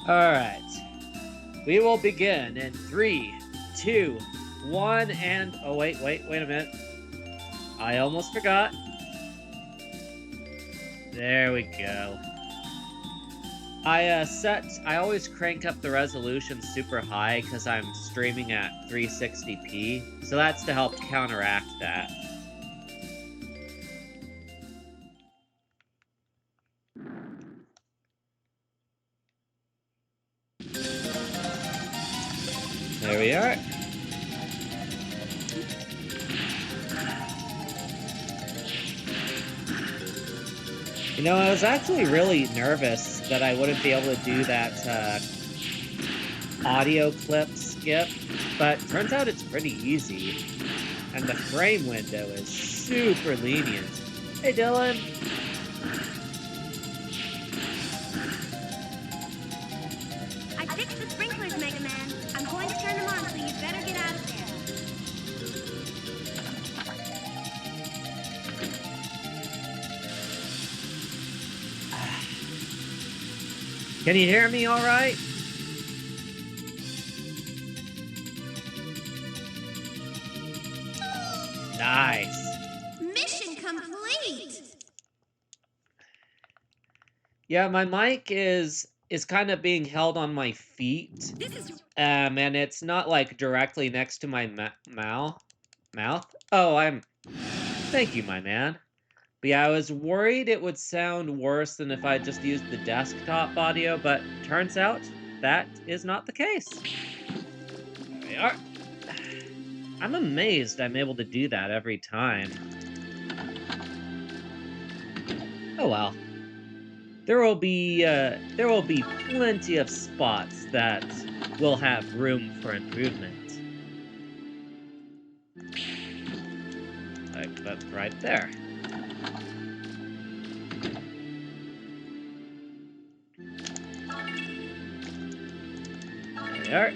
Alright. We will begin in 3, 2, 1, and... Oh, wait a minute. I almost forgot. There we go. I always crank up the resolution super high because I'm streaming at 360p, so that's to help counteract that. There we are. You know, I was actually really nervous that I wouldn't be able to do that audio clip skip, but turns out it's pretty easy. And the frame window is super lenient. Hey, Dylan. I fixed the sprinklers, Mega Man. I'm going to turn them on, so you'd better get out of there. Can you hear me all right? Nice. Mission complete! Yeah, my mic is kind of being held on my feet. And it's not like directly next to my mouth. Oh, thank you, my man. But yeah, I was worried it would sound worse than if I just used the desktop audio, but turns out that is not the case. There we are. I'm amazed I'm able to do that every time. Oh well. There will be plenty of spots that will have room for improvement. Like that right there. There we are.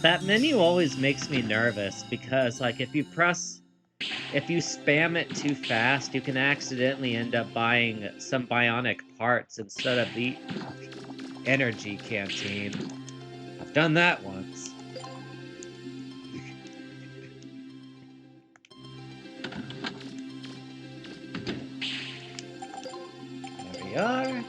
That menu always makes me nervous because, like, if you spam it too fast, you can accidentally end up buying some bionic parts instead of the energy canteen. I've done that once. There we are.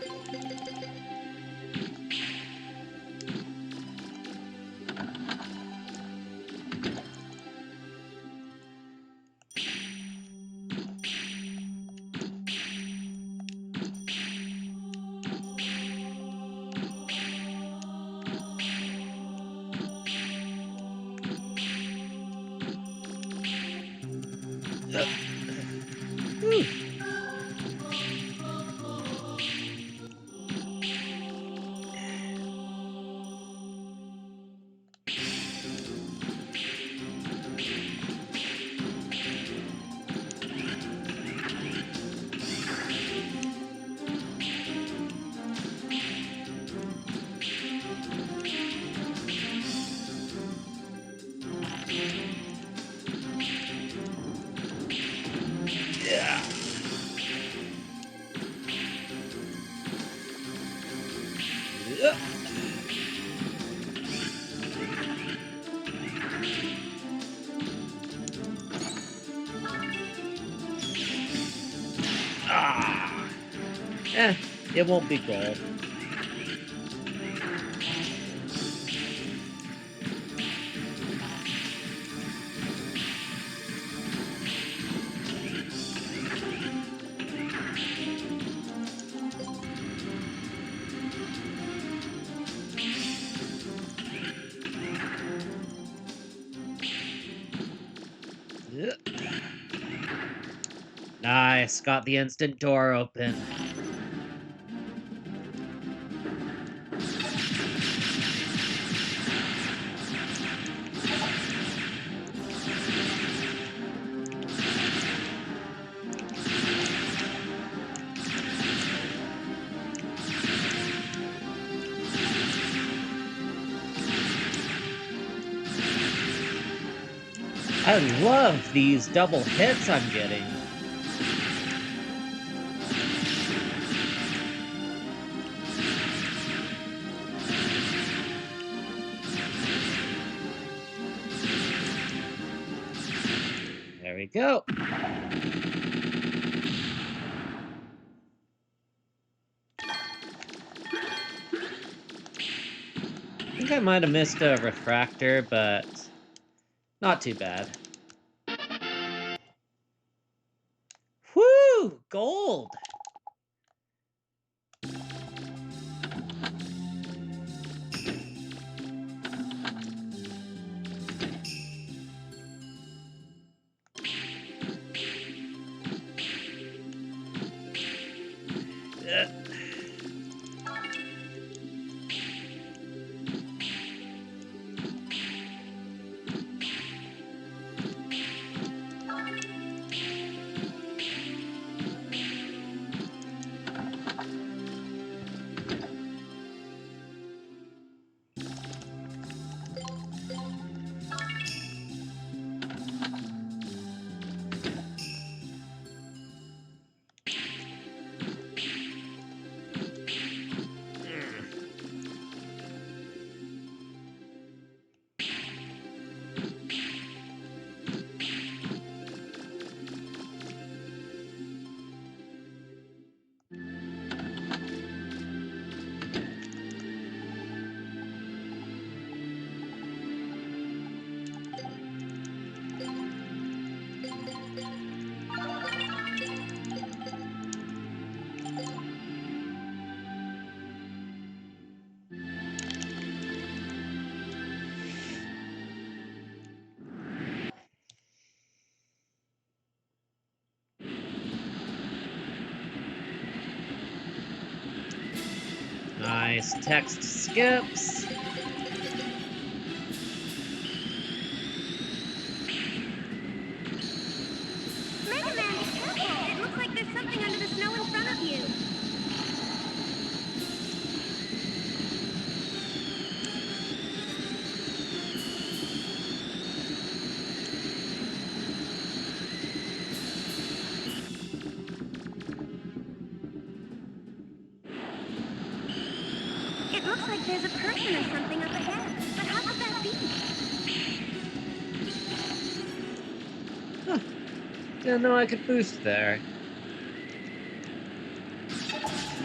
It won't be gold. Ugh. Nice, got the instant door open. I love these double hits I'm getting. There we go. I think I might have missed a refractor, but not too bad. Whoo! Gold! Nice text skips. Mega Man, be careful! It looks like there's something under the snow in front of you. It looks like there's a person or something up ahead. But how could that be? Huh. Didn't know I could boost there.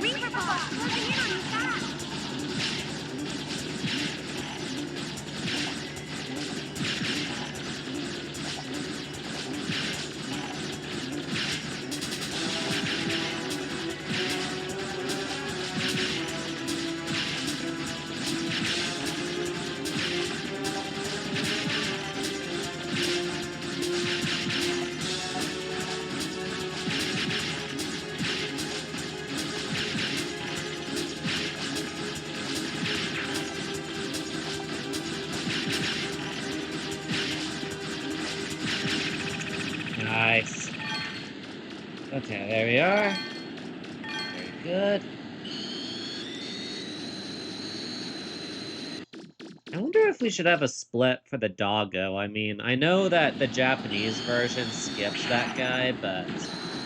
Reaper Ball, closing in on you fast! Nice. Okay, there we are. Very good. I wonder if we should have a split for the doggo. I mean, I know that the Japanese version skips that guy, but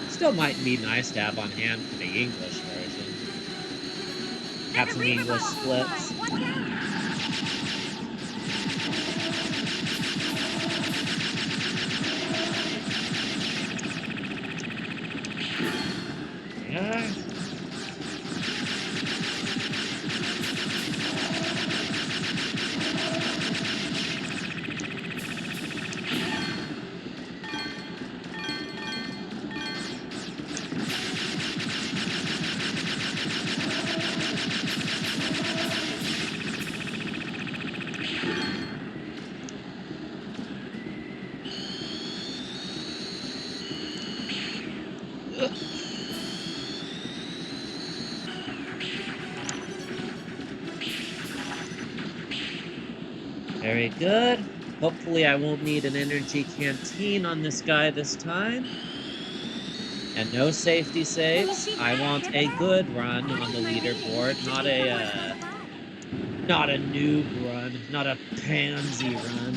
still might be nice to have on hand for the English version. Have some English splits. Watch out! Yeah. Very good. Hopefully I won't need an energy canteen on this guy this time. And no safety saves. I want a good run on the leaderboard, not a noob run, not a pansy run.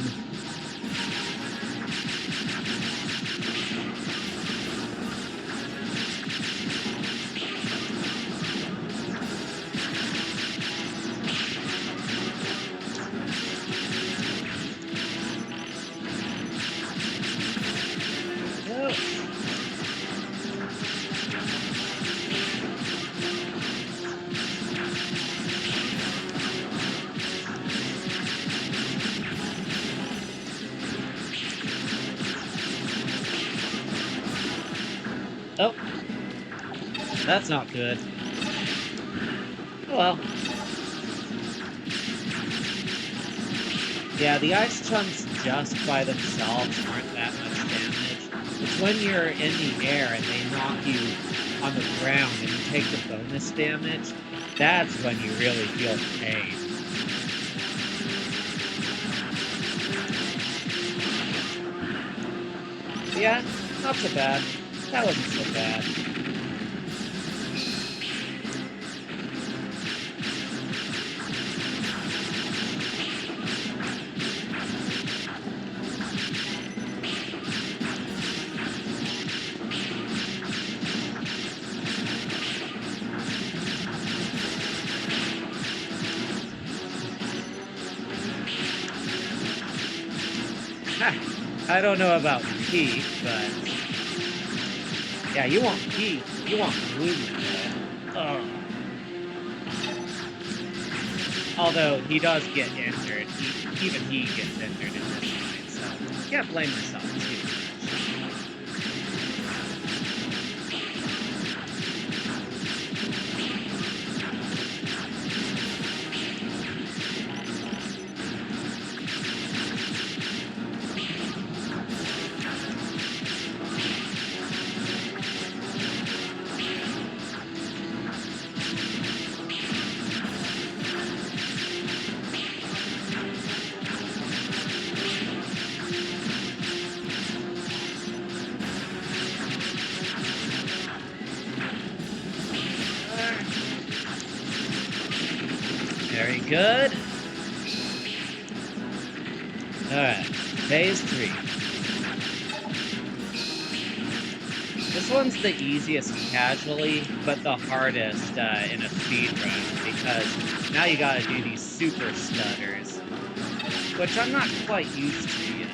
Go. Oh, that's not good. Oh well. Yeah, the ice chunks just by themselves aren't that much damage. It's when you're in the air and they knock you on the ground and you take the bonus damage, that's when you really feel the pain. Yeah, not so bad. That wasn't so bad. I don't know about peak, but yeah, you want peak. You want movement. Ugh. Although he does get injured, even he gets injured in this fight, so can't blame myself too much. Very good. Alright, phase 3. This one's the easiest casually, but the hardest in a speedrun, because now you gotta do these super stutters, which I'm not quite used to yet.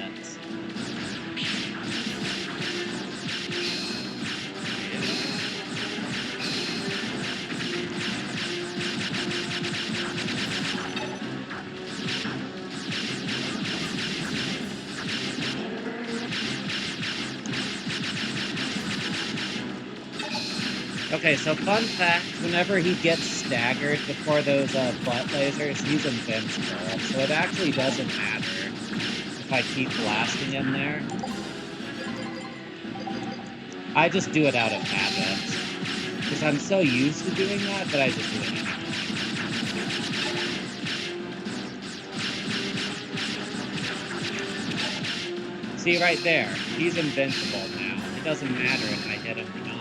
Okay, so fun fact, whenever he gets staggered before those butt lasers, he's invincible. So it actually doesn't matter if I keep blasting him there. I just do it out of habit. Because I'm so used to doing that I just do it anyway. See right there, he's invincible now. It doesn't matter if I hit him or not.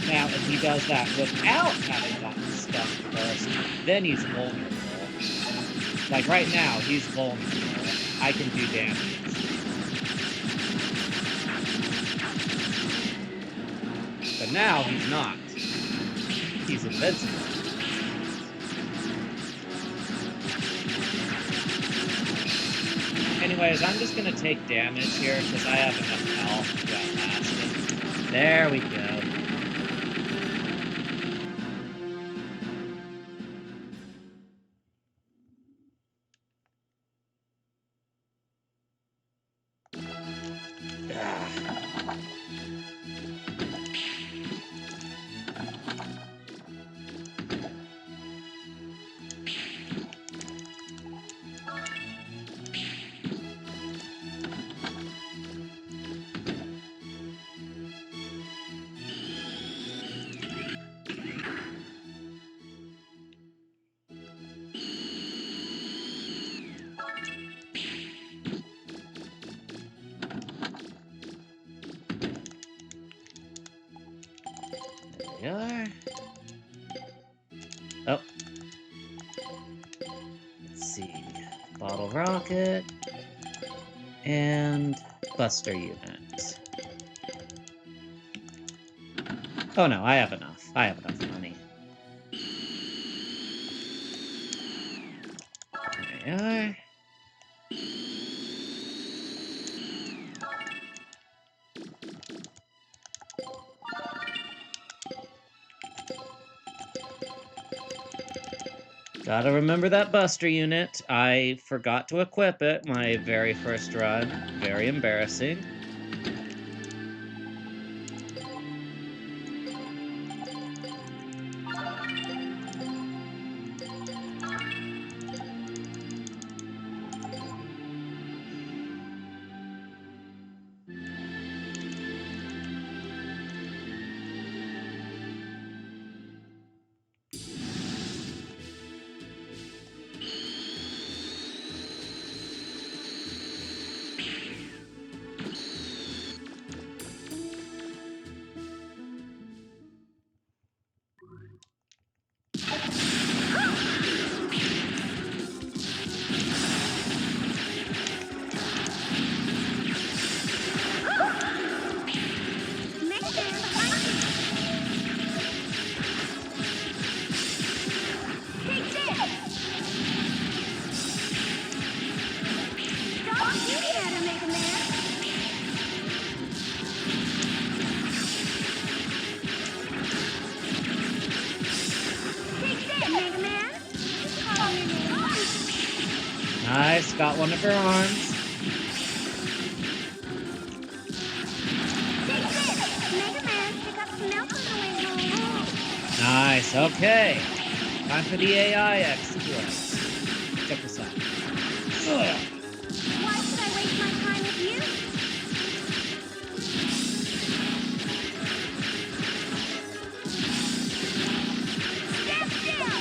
Now, if he does that without having gotten stuck first, then he's vulnerable. Like right now, he's vulnerable. I can do damage. But now he's not. He's invincible. Anyways, I'm just gonna take damage here because I have enough health to outlast it. There we go. we are. Oh. Let's see. Bottle rocket. And Buster unit. Oh no, I have enough. I have enough money. There we are. Gotta remember that Buster unit. I forgot to equip it my very first run. Very embarrassing. Nice, got one of her arms. Nice, okay. Time for the AI exploit. Check this out. Ugh. Why should I waste my time with you? Stand still!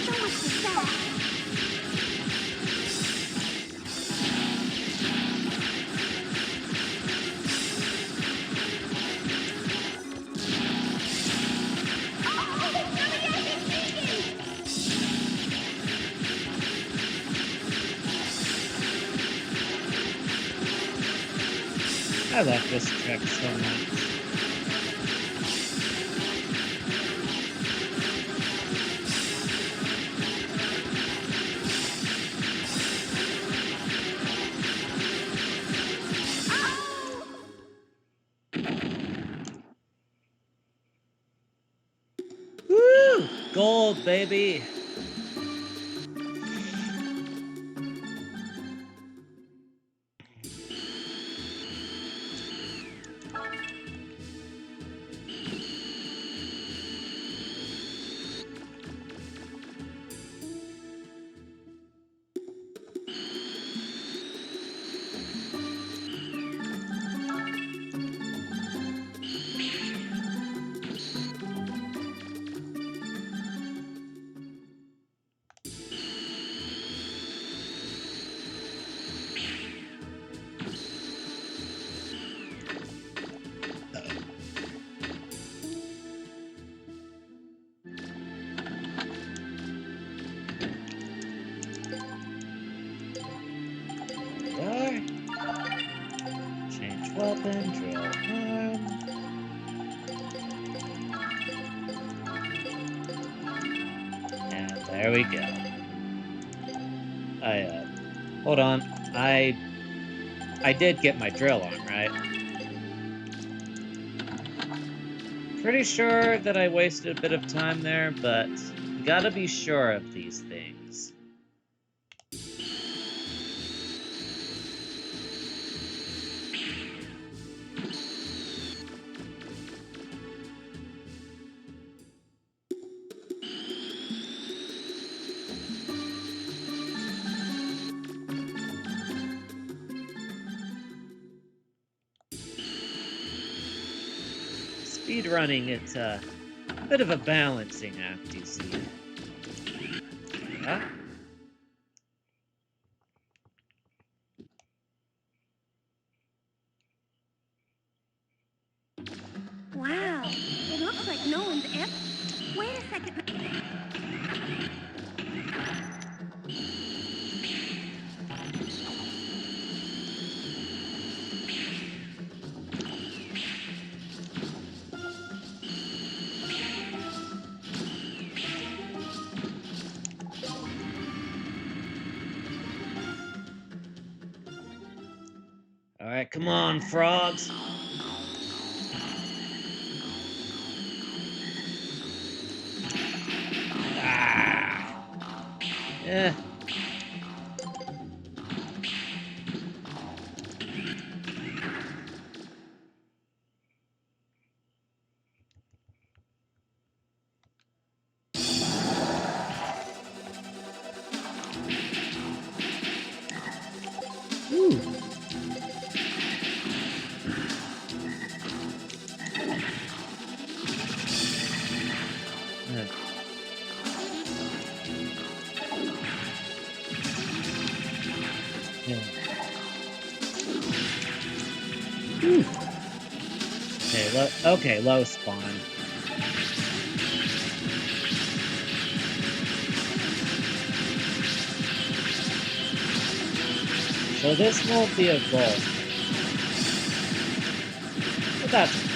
So much for that. I love this trick so much. Woo! Gold, baby! Change weapon, drill arm. And there we go. Hold on. I did get my drill arm, right? Pretty sure that I wasted a bit of time there, but gotta be sure of these things. Speedrunning, Bit of a balancing act, you see. Yeah. Wow, it looks like no one's ever... Wait a second. Alright, come on, frogs. Ah. Eh. Ooh. Yeah. Okay, low spawn. So this won't be a goal. But that's...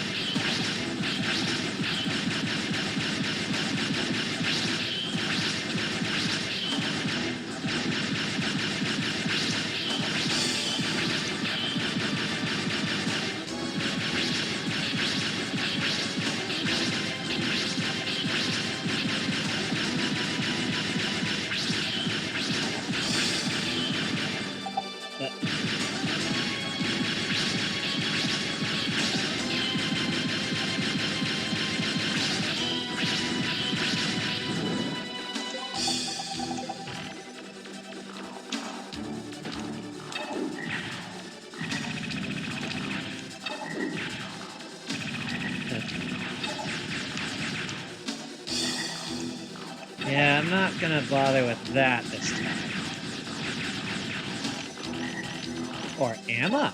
Yeah, I'm not gonna bother with that this time. Or am I?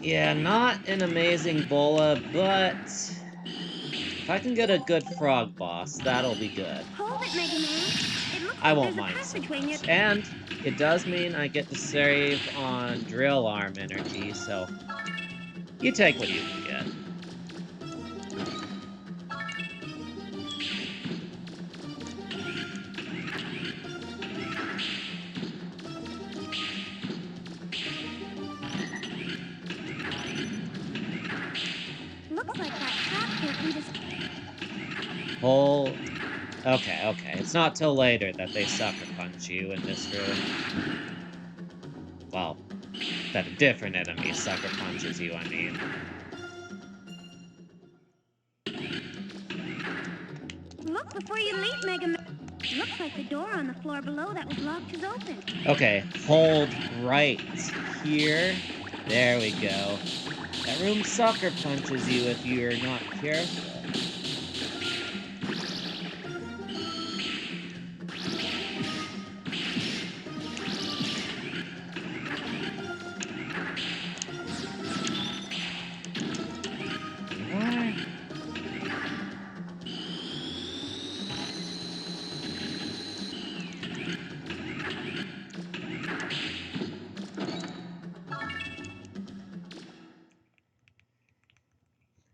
Yeah, not an amazing bola, but if I can get a good frog boss, that'll be good. Hold it, Mega Man. It looks I like won't there's a mind so passageway near... much. And it does mean I get to save on drill arm energy, so you take what you can get. Looks like that trap can't lead us... Hold. Okay. It's not till later that they sucker punch you in this room. Well, that a different enemy sucker punches you, I mean. Look before you leap, Mega Man. Looks like the door on the floor below that was locked is open. Okay, hold right here. There we go. That room sucker punches you if you're not careful. What?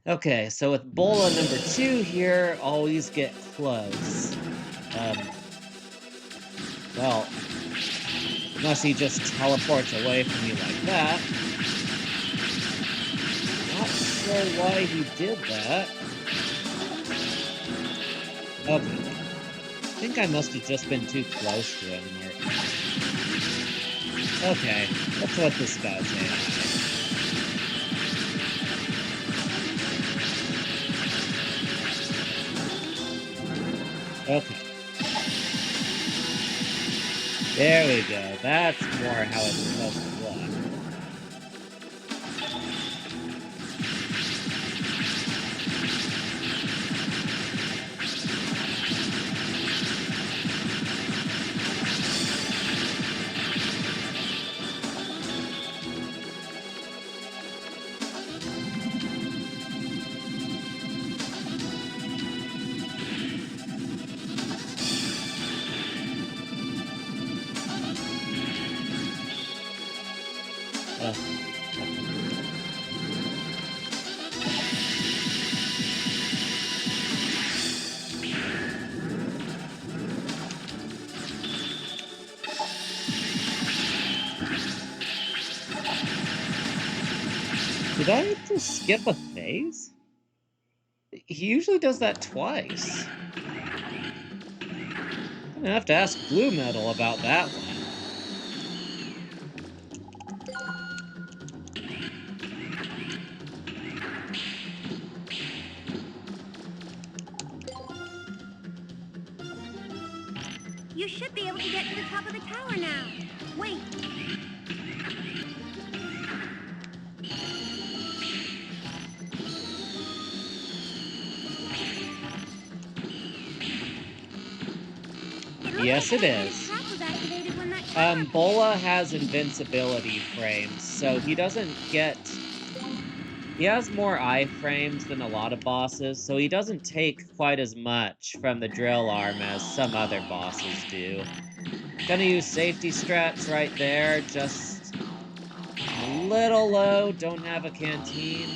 Okay, so with bola number 2 here, always get close. Well, unless he just teleports away from you like that. Not sure why he did that. Okay. I think I must have just been too close to him. Okay, that's what this does anyway. Okay. There we go. That's more how it's supposed to look. Did I just skip a phase? He usually does that twice. I'm gonna have to ask Blue Metal about that one. You should be able to get to the top of the tower now. Wait. Yes, it is. Bola has invincibility frames, so he doesn't get... He has more iframes than a lot of bosses, so he doesn't take quite as much from the drill arm as some other bosses do. Gonna use safety strats right there, just a little low, don't have a canteen.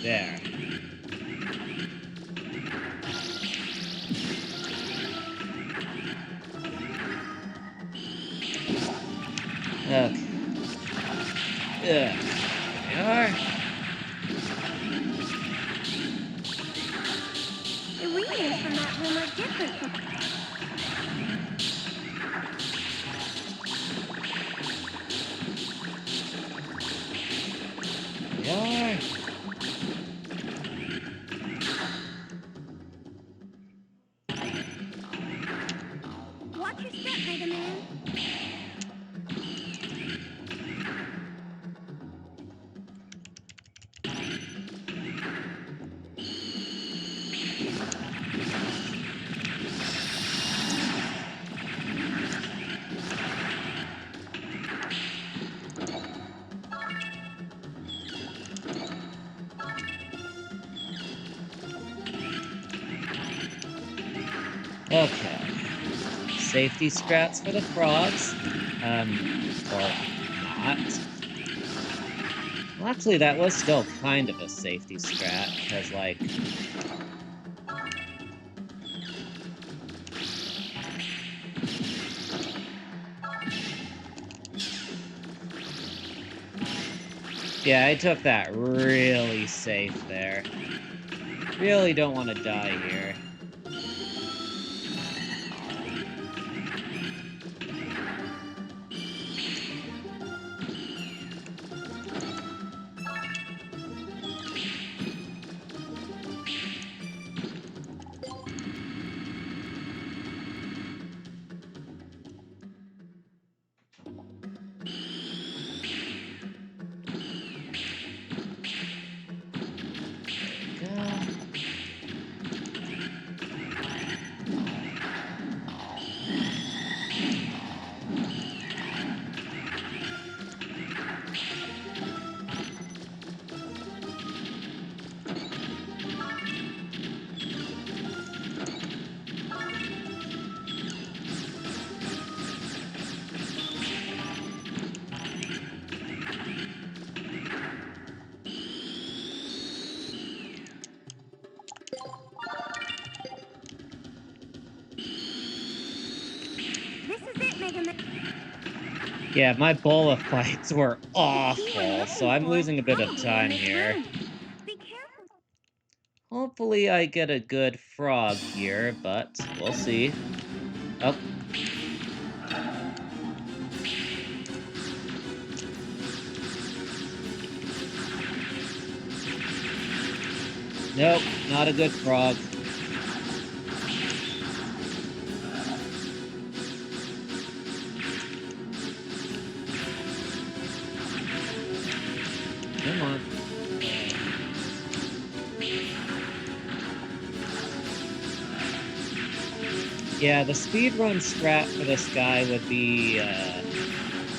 There. Okay. There we are. The readings from that room are different from... There we are. Watch your step, Mega Man. Okay. Safety strats for the frogs. Or not. Well, actually, that was still kind of a safety strat, because, like... Yeah, I took that really safe there. Really don't want to die here. This is it, Mega Man. Yeah, my bola fights were awful, so I'm losing a bit of time here. Be careful. Hopefully I get a good frog here, but we'll see. Oh. Nope, not a good frog. Come on. Yeah, the speedrun strat for this guy would be,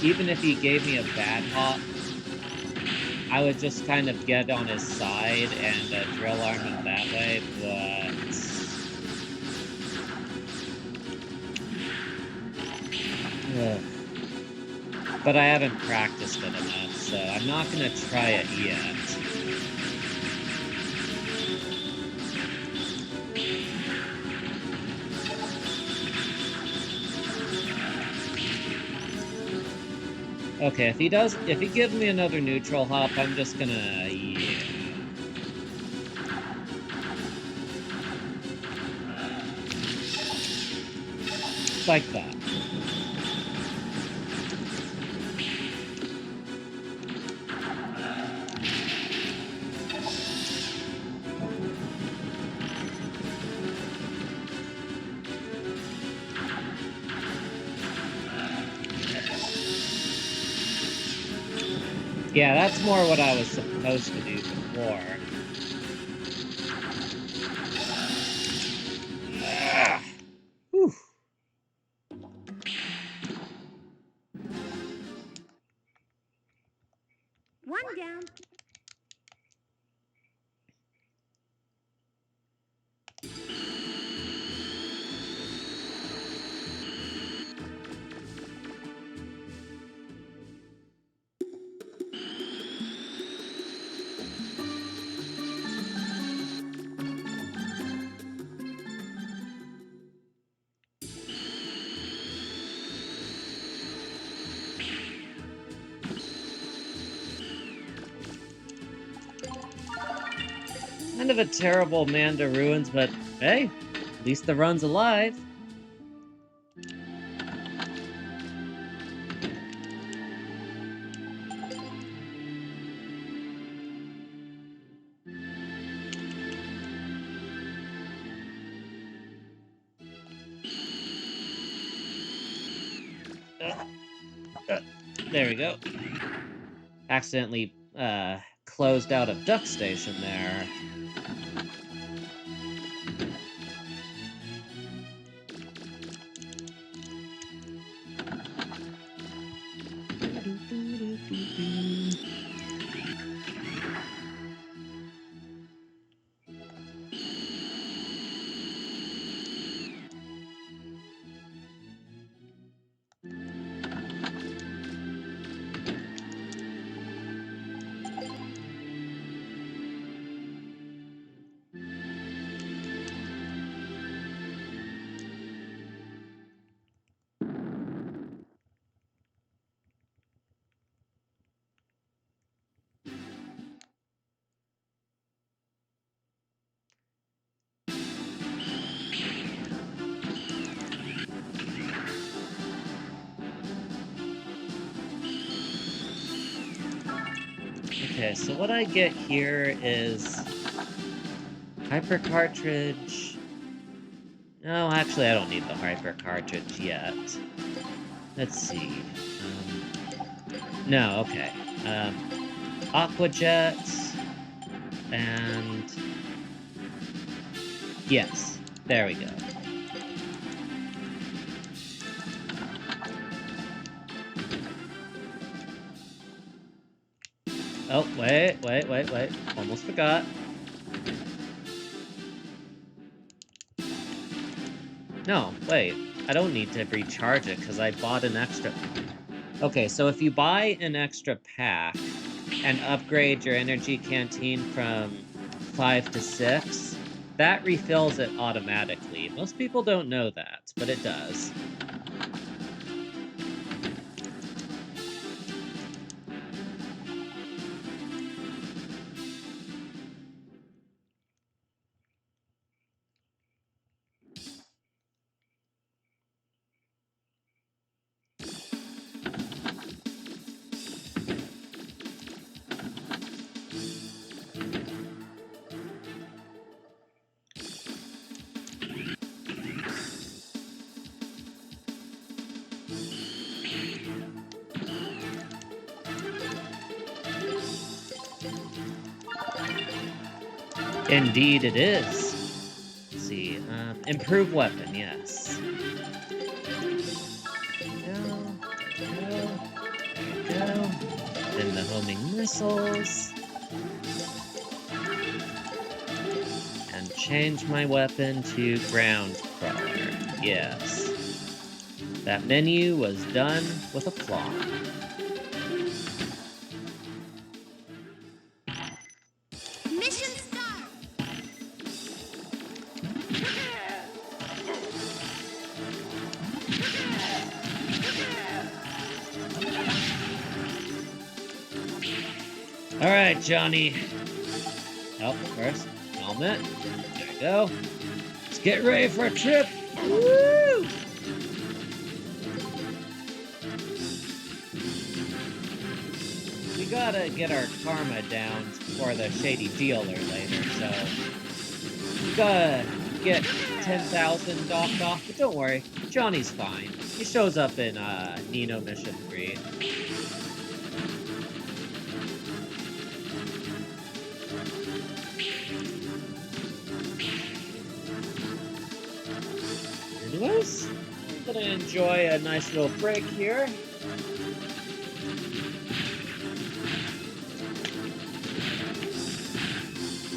even if he gave me a bad hop, I would just kind of get on his side and drill arm him that way, Ugh. But I haven't practiced it enough, so I'm not gonna try it yet. Okay, if he gives me another neutral hop, I'm just gonna, yeah. Like that. Yeah, that's more what I was supposed to do before. Whew. One down. Kind of a terrible man to ruins, but hey, at least the run's alive. There we go. Accidentally closed out of duck station there. Okay, so what I get here is hyper cartridge. No, actually, I don't need the hyper cartridge yet. Let's see. No, okay. Aqua Jet, and yes, there we go. Oh, wait. Almost forgot. No, wait. I don't need to recharge it because I bought an extra... Okay, so if you buy an extra pack and upgrade your energy canteen from 5 to 6, that refills it automatically. Most people don't know that, but it does. Indeed it is. Let's see, improved weapon, yes. There we go. Then the homing missiles. And change my weapon to ground crawler, yes. That menu was done with aplomb. Mission start! Alright, Johnny. Oh, first, helmet. There we go. Let's get ready for a trip. Woo! We gotta get our karma down for the shady dealer later, so we gotta get 10,000 docked off, but don't worry, Johnny's fine. He shows up in Nino Mission 3. Anyways, I'm gonna enjoy a nice little break here.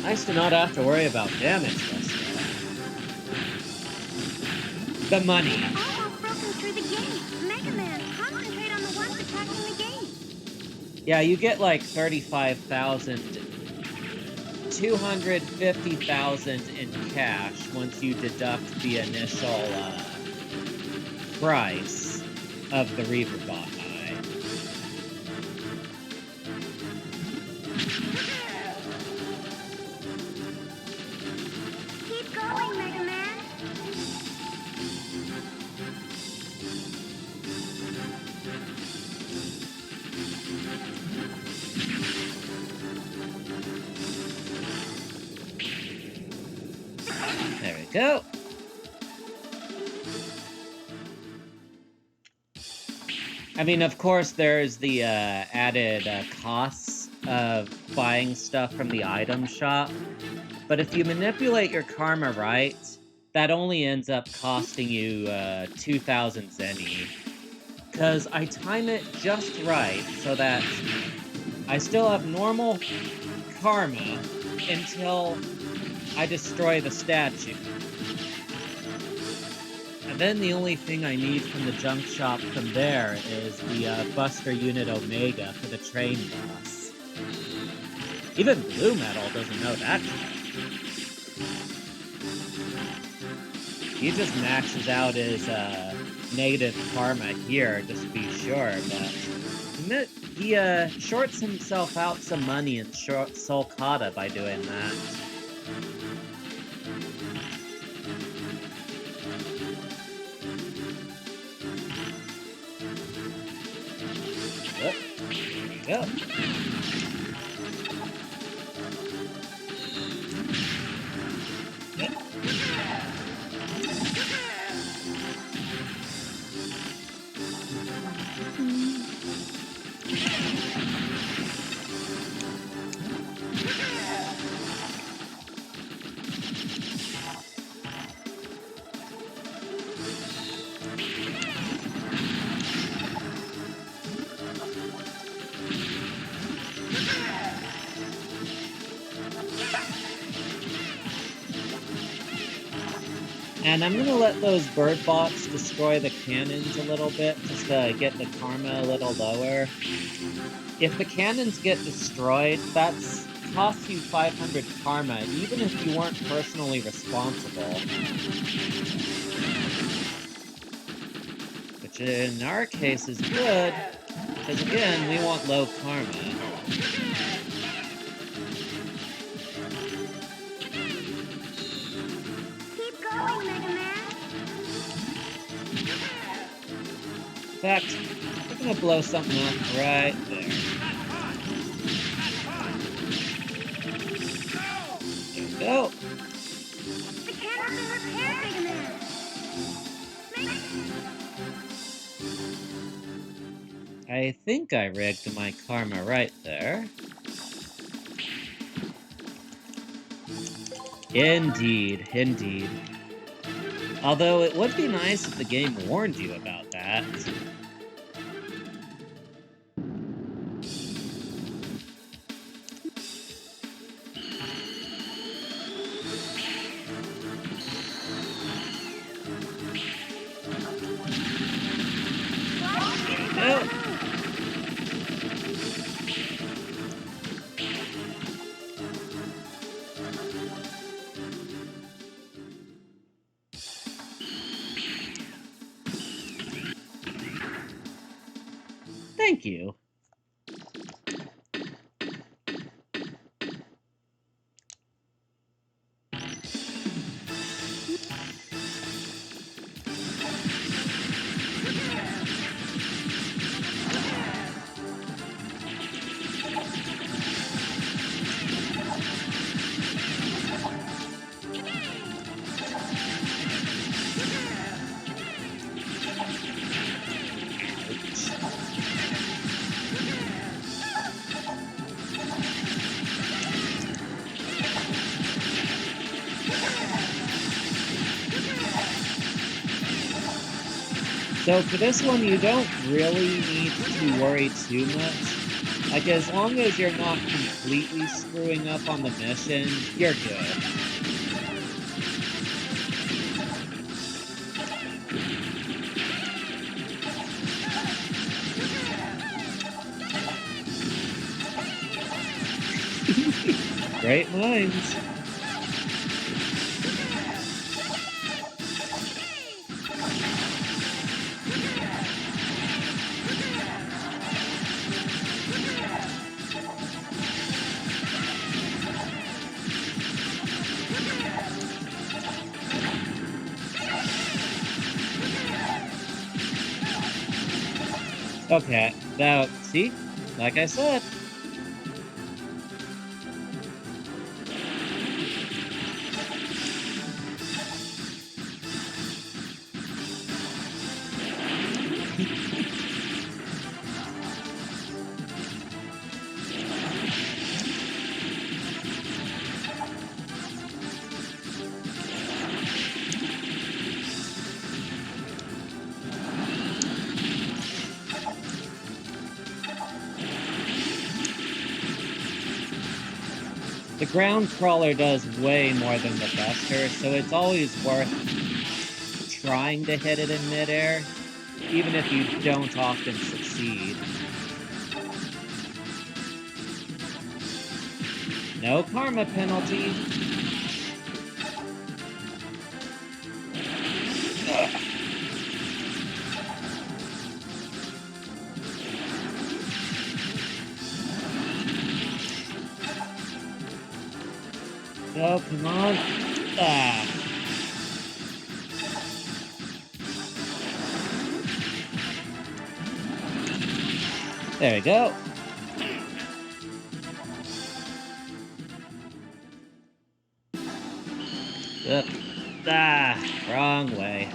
Nice to not have to worry about damage this time. The money. Almost broken through the gate. Mega Man, concentrate on the ones attacking the gate. Yeah, you get like 35,000, 250,000 in cash once you deduct the initial price of the Reaver Bot Eye. Keep going, Mega Man. There we go. I mean, of course, there's the added costs of buying stuff from the item shop. But if you manipulate your karma right, that only ends up costing you 2,000 zenny. Because I time it just right so that I still have normal karma until I destroy the statue. And then the only thing I need from the junk shop from there is the Buster Unit Omega for the train boss. Even Blue Metal doesn't know that. He just maxes out his negative karma here, just to be sure, but he shorts himself out some money in Soul Kata by doing that. Oh, there we go. And I'm gonna let those bird bots destroy the cannons a little bit, just to get the karma a little lower. If the cannons get destroyed, that's costs you 500 karma, even if you weren't personally responsible. Which in our case is good, because again, we want low karma. Keep going, Mega Man. In fact, we're gonna blow something up right there. There we go. The cannon's been repaired, Mega Man. I think I rigged my karma right there. Indeed, indeed. Although it would be nice if the game warned you about that. No. Thank you. So for this one, you don't really need to worry too much. Like, as long as you're not completely screwing up on the mission, you're good. Great minds. Okay, now, see? Like I said. The ground crawler does way more than the buster, so it's always worth trying to hit it in midair, even if you don't often succeed. No karma penalty. Ugh. Oh, come on. Ah. There we go. Ugh. Ah, wrong way.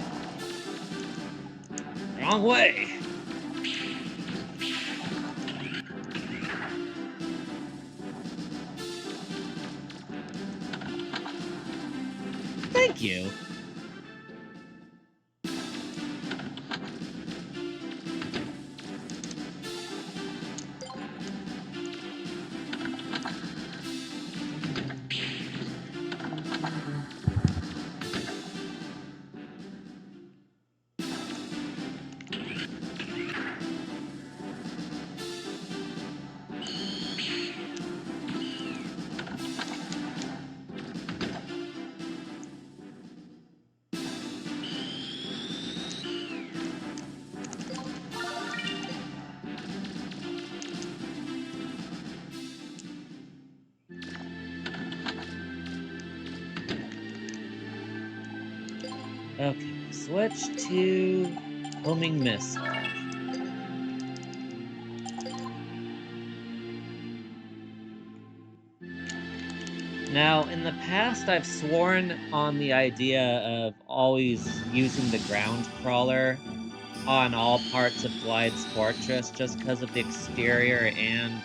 Wrong way. Thank you. Okay, switch to homing missile. Now, in the past, I've sworn on the idea of always using the ground crawler on all parts of Glide's Fortress just because of the exterior and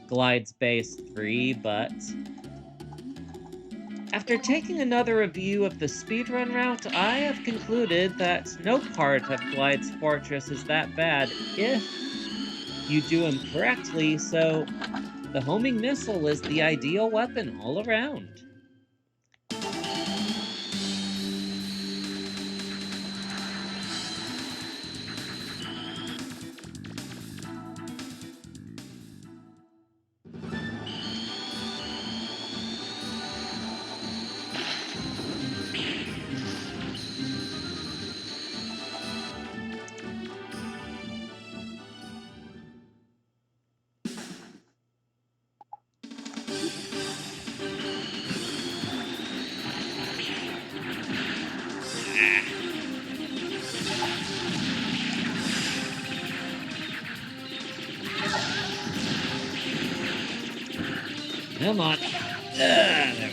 Glide's Base 3, but After taking another review of the speedrun route, I have concluded that no part of Glide's Fortress is that bad if you do them correctly, so the homing missile is the ideal weapon all around. Come on. There we go.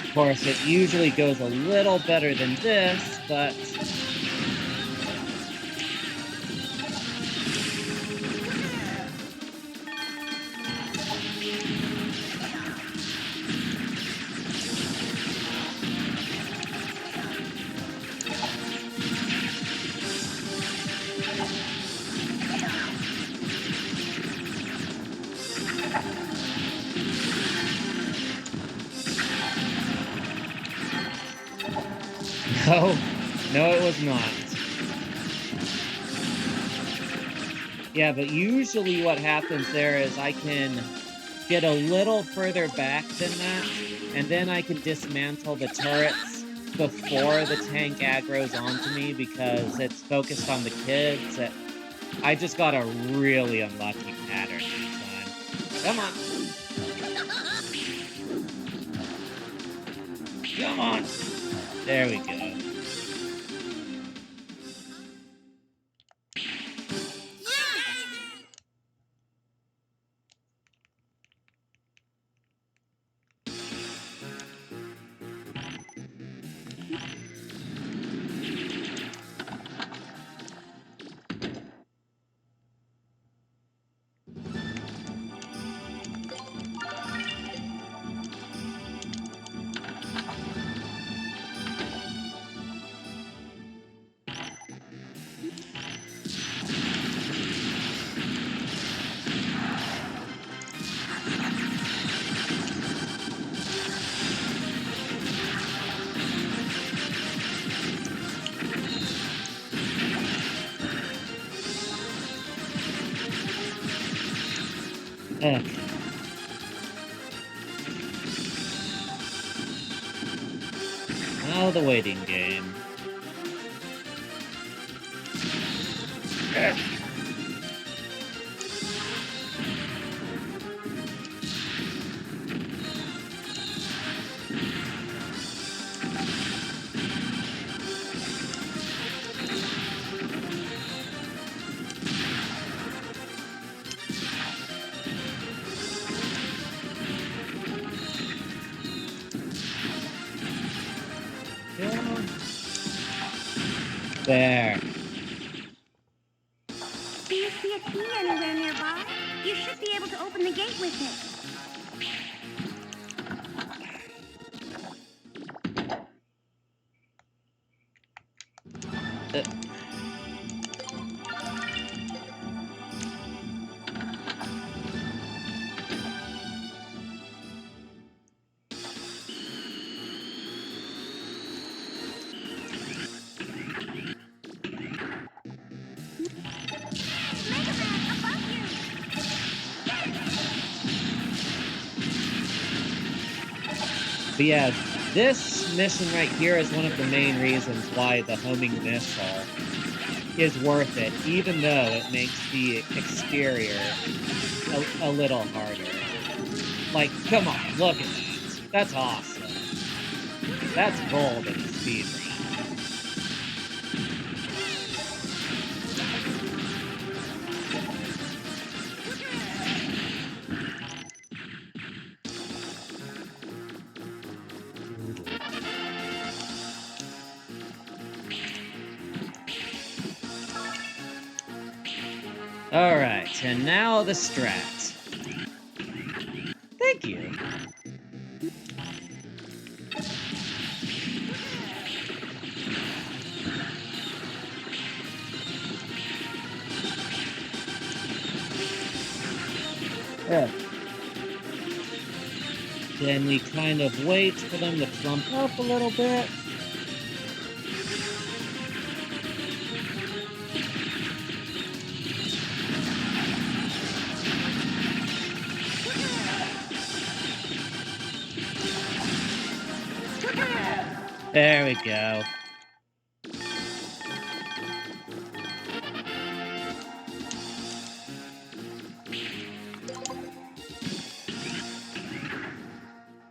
Of course, it usually goes a little better than this, but... No, it was not. Yeah, but usually what happens there is I can get a little further back than that, and then I can dismantle the turrets before the tank aggroes onto me because it's focused on the kids. I just got a really unlucky pattern that time. Come on! Come on! There we go. Okay. Now the waiting game. There. Do you see a key anywhere nearby? You should be able to open the gate with it. But yeah, this mission right here is one of the main reasons why the homing missile is worth it, even though it makes the exterior a little harder. Like, come on, look at that. That's awesome. That's gold in speedrun. Alright, and now the strat. Thank you. Yeah. Then we kind of wait for them to plump up a little bit. There we go.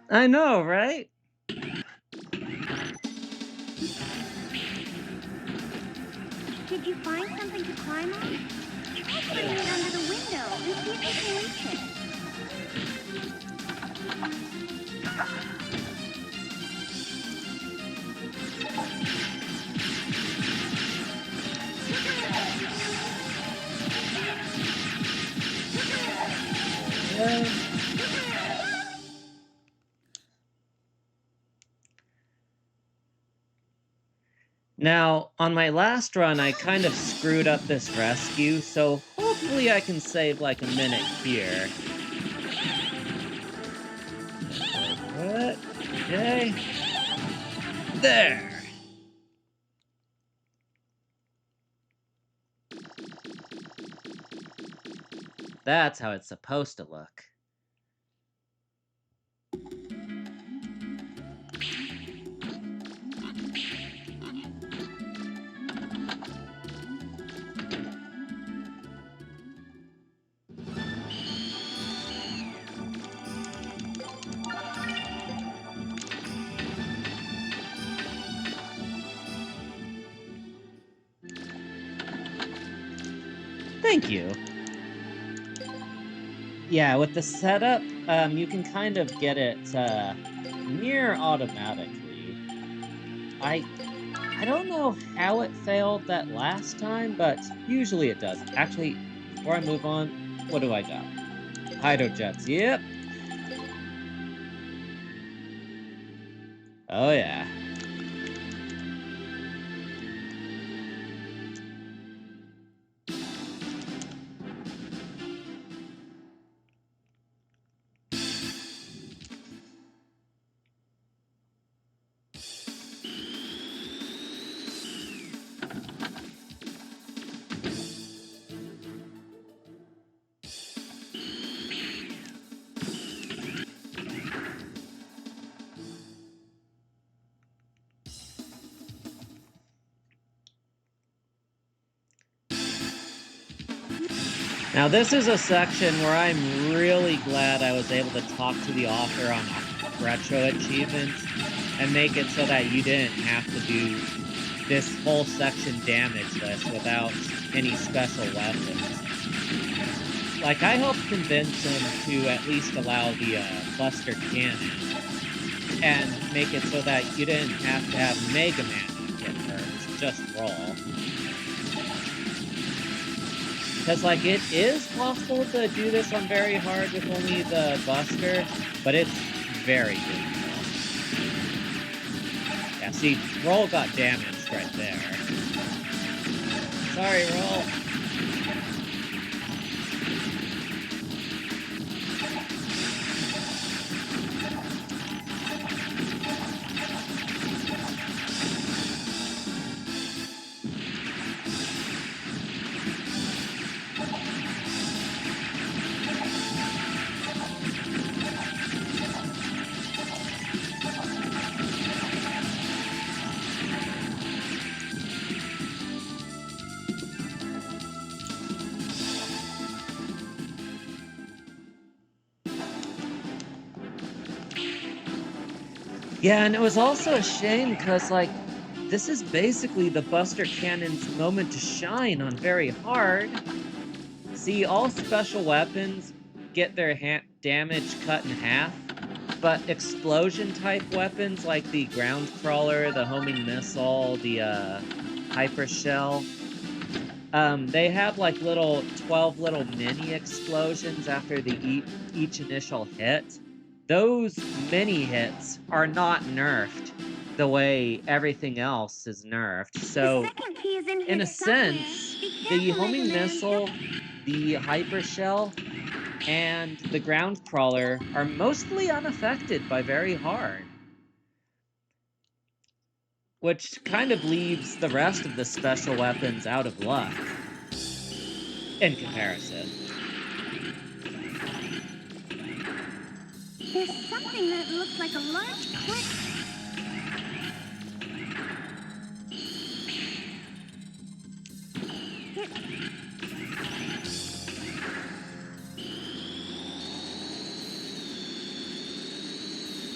I know, right? Did you find something to climb on? Try putting it under the window and see if you can reach it. Now, on my last run, I kind of screwed up this rescue, so hopefully I can save like a minute here. What? Okay. There! That's how it's supposed to look. Thank you. Yeah, with the setup, you can kind of get it near automatically. I don't know how it failed that last time, but usually it does. Actually, before I move on, what do I got? Hydrojets, yep. Oh yeah. Now this is a section where I'm really glad I was able to talk to the author on a retro achievement and make it so that you didn't have to do this whole section damageless without any special weapons. Like, I helped convince him to at least allow the Buster Cannon and make it so that you didn't have to have Mega Man get hurt, just roll. Because, like, it is possible to do this on very hard with only the Buster, but it's very difficult. Yeah, see, Roll got damaged right there. Sorry, Roll. Yeah, and it was also a shame because, like, this is basically the Buster Cannon's moment to shine on very hard. See, all special weapons get their damage cut in half, but explosion-type weapons like the ground crawler, the homing missile, the, hyper shell, they have, like, 12 little mini explosions after each initial hit. Those mini hits are not nerfed the way everything else is nerfed, The so second key is in in here a somewhere. sense, Be the careful, Mega homing Man. missile, the hyper shell, and the ground crawler are mostly unaffected by very hard, which kind of leaves the rest of the special weapons out of luck in comparison. There's something that looks like a large cliff.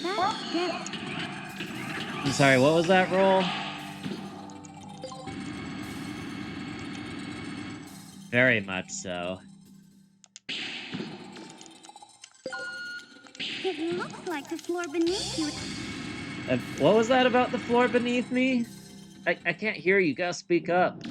That's depth. I'm sorry, what was that roll? Very much so. It looks like the floor beneath you. What was that about the floor beneath me? I can't hear you, gotta speak up.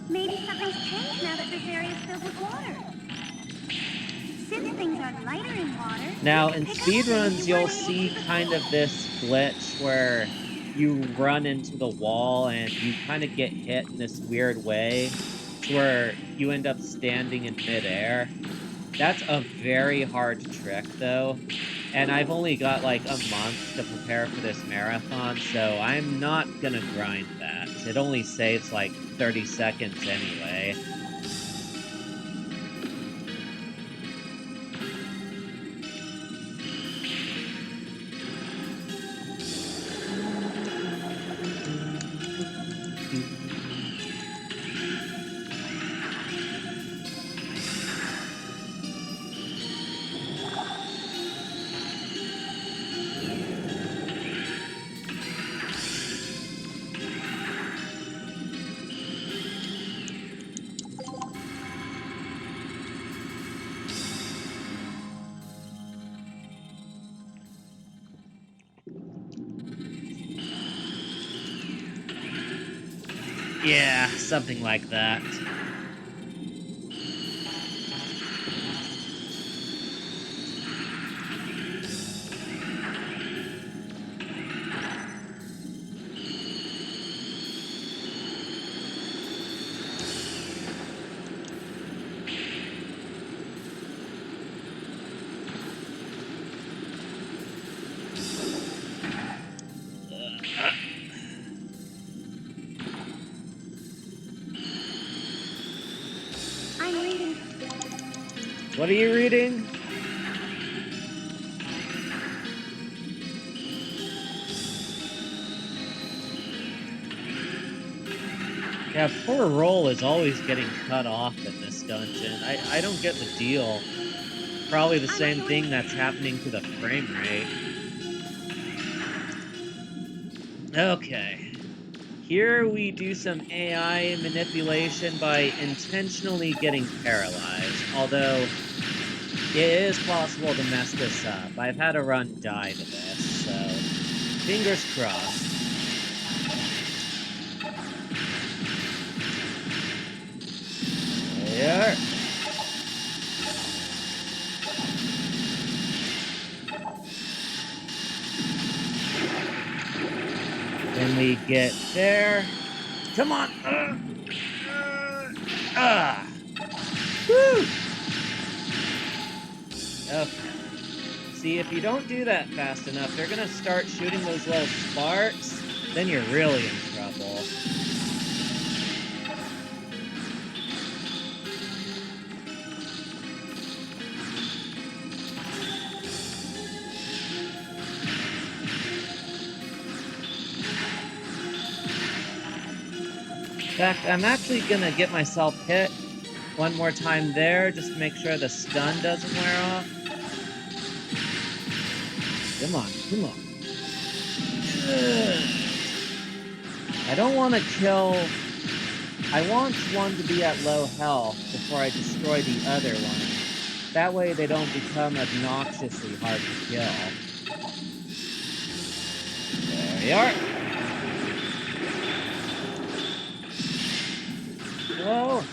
Maybe something's changed now that this area is filled with water. Since things are lighter in water, Now, you can in pick up things speedruns, you you'll weren't able see to kind of before. this glitch where you run into the wall and you kind of get hit in this weird way to where you end up standing in midair. That's a very hard trick, though, and I've only got like a month to prepare for this marathon, so I'm not gonna grind that. It only saves like 30 seconds anyway. Yeah, something like that. I'm reading. What are you reading? Yeah, poor Roll is always getting cut off in this dungeon. I don't get the deal. Probably the same thing that's happening to the frame rate. Okay. Here we do some AI manipulation by intentionally getting paralyzed, although it is possible to mess this up. I've had a run die to this, so fingers crossed. There. Then we get there. Come on! Woo! Okay. See, if you don't do that fast enough, they're gonna start shooting those little sparks. Then you're really in trouble. In fact, I'm actually gonna get myself hit one more time there, just to make sure the stun doesn't wear off. Come on, come on. Ugh. I don't want to kill... I want one to be at low health before I destroy the other one. That way they don't become obnoxiously hard to kill. There you are. Whoa.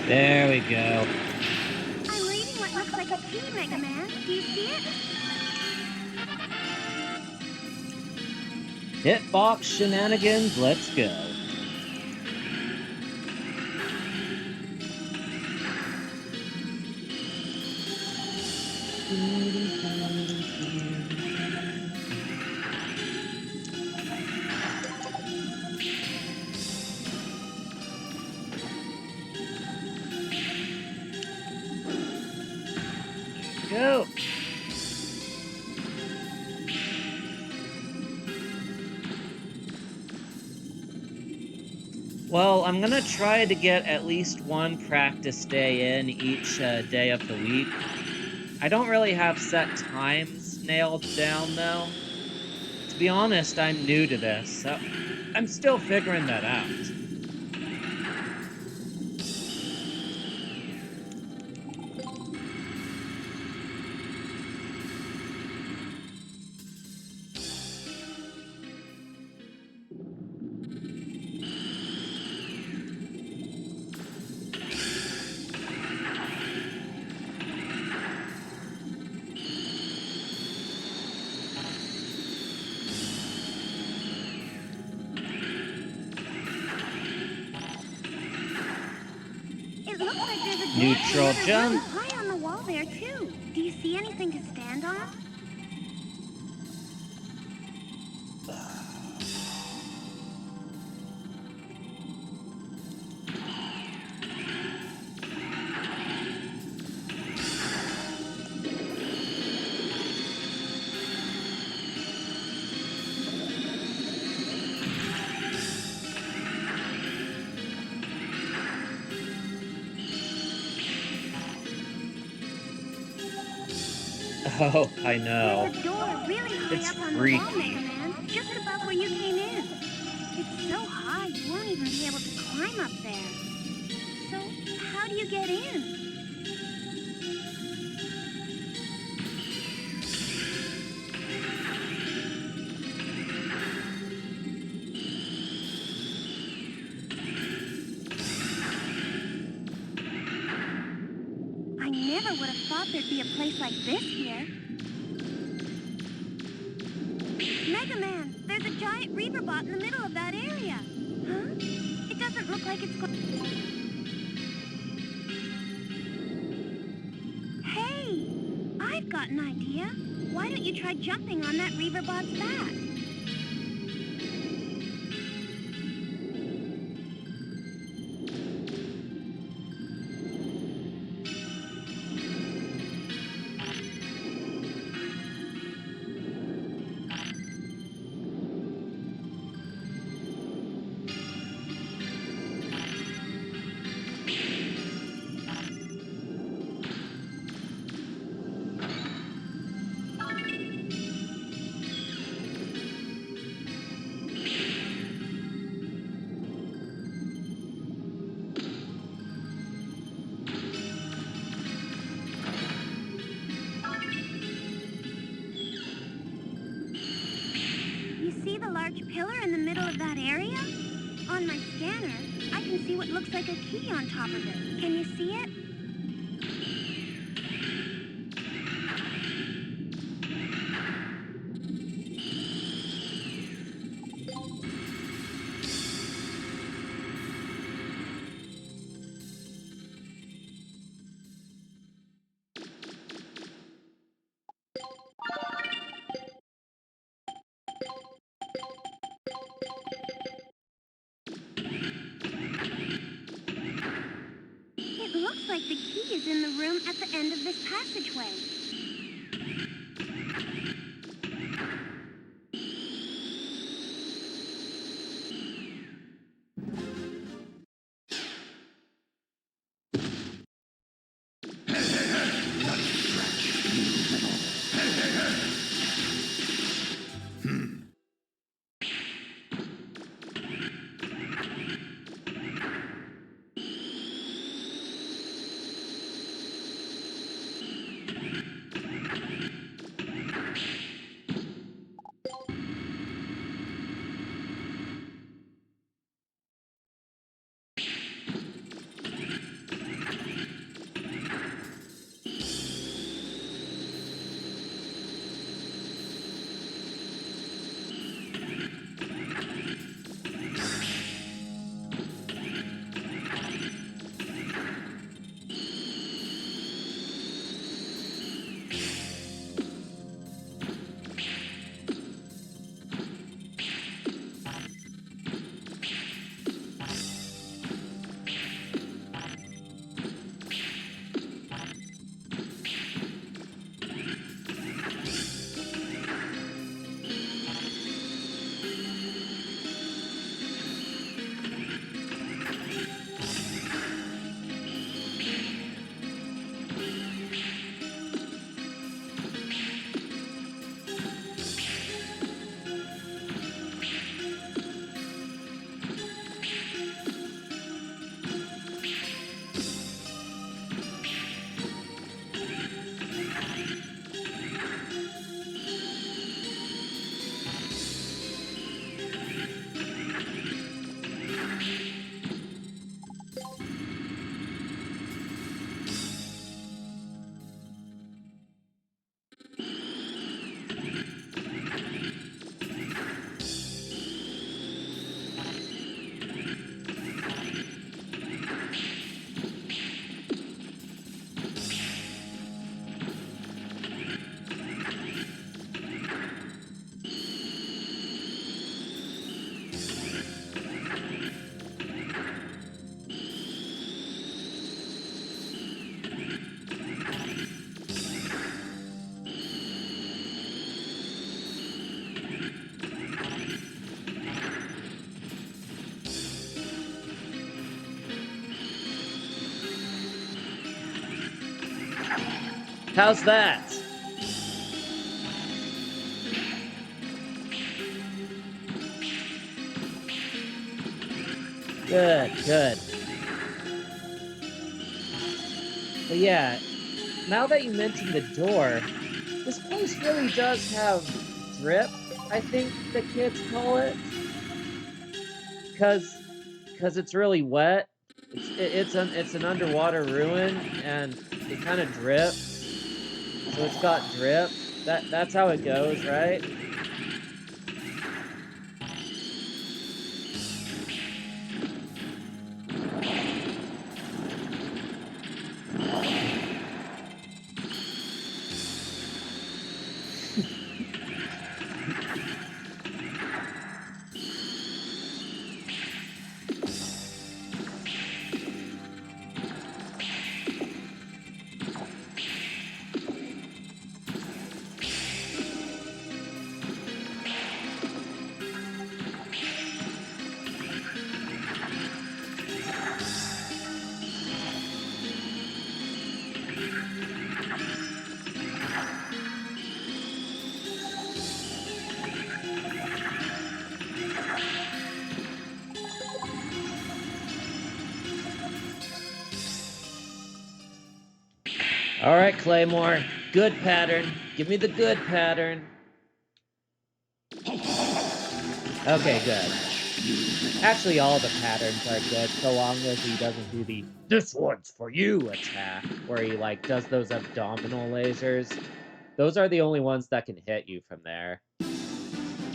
There we go. I'm reading what looks like a key, Mega Man. Do you see it? Hitbox shenanigans, let's go. Go. Well, I'm gonna try to get at least one practice day in each day of the week. I don't really have set times nailed down, though. To be honest, I'm new to this, so I'm still figuring that out. It looks like there's a door Neutral to another jump. room high on the wall there, too. Do you see anything to stand on? Oh, I know. There's a door really high It's up on the freaky. wall, Mega Man, just above where you came in. It's so high you won't even be able to climb up there. So, how do you get in? I never would have thought there'd be a place like this here. Mega Man, there's a giant Reaper bot in the middle of that area. Huh? It doesn't look like it's going... Hey! I've got an idea. Why don't you try jumping on that Reaper bot's back? You see the large pillar in the middle of that area? On my scanner, I can see what looks like a key on top of it. Can you see it? It looks like the key is in the room at the end of this passageway. How's that? Good, good. But yeah, now that you mentioned the door, this place really does have drip, I think the kids call it. Cause it's really wet. It's an underwater ruin and it kind of drips. So it's got drip. That's how it goes, right? All right, Claymore. Good pattern. Give me the good pattern. Okay, good. Actually, all the patterns are good, so long as he doesn't do the "this one's for you" attack, where he, like, does those abdominal lasers. Those are the only ones that can hit you from there.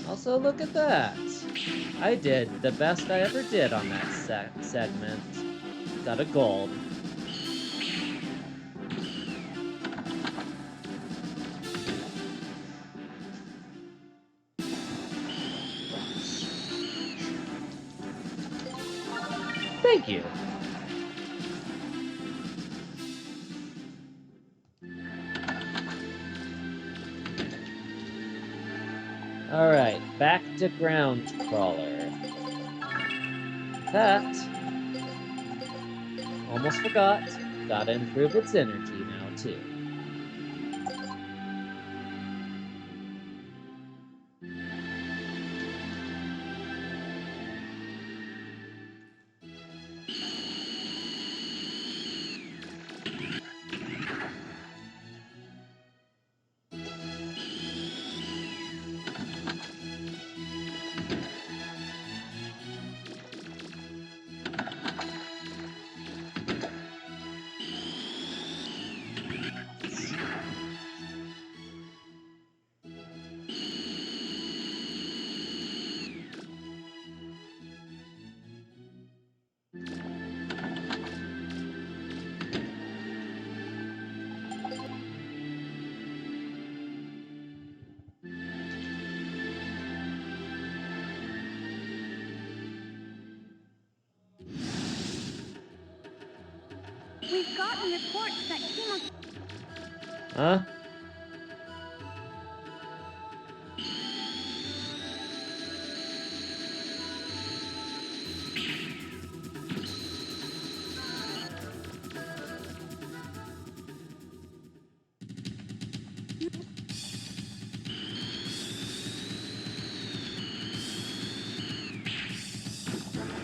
Also, look at that. I did the best I ever did on that segment. Got a gold. Thank you. Alright, back to ground crawler. That. Almost forgot. Gotta improve its energy now, too. We've gotten reports that chemo... Huh?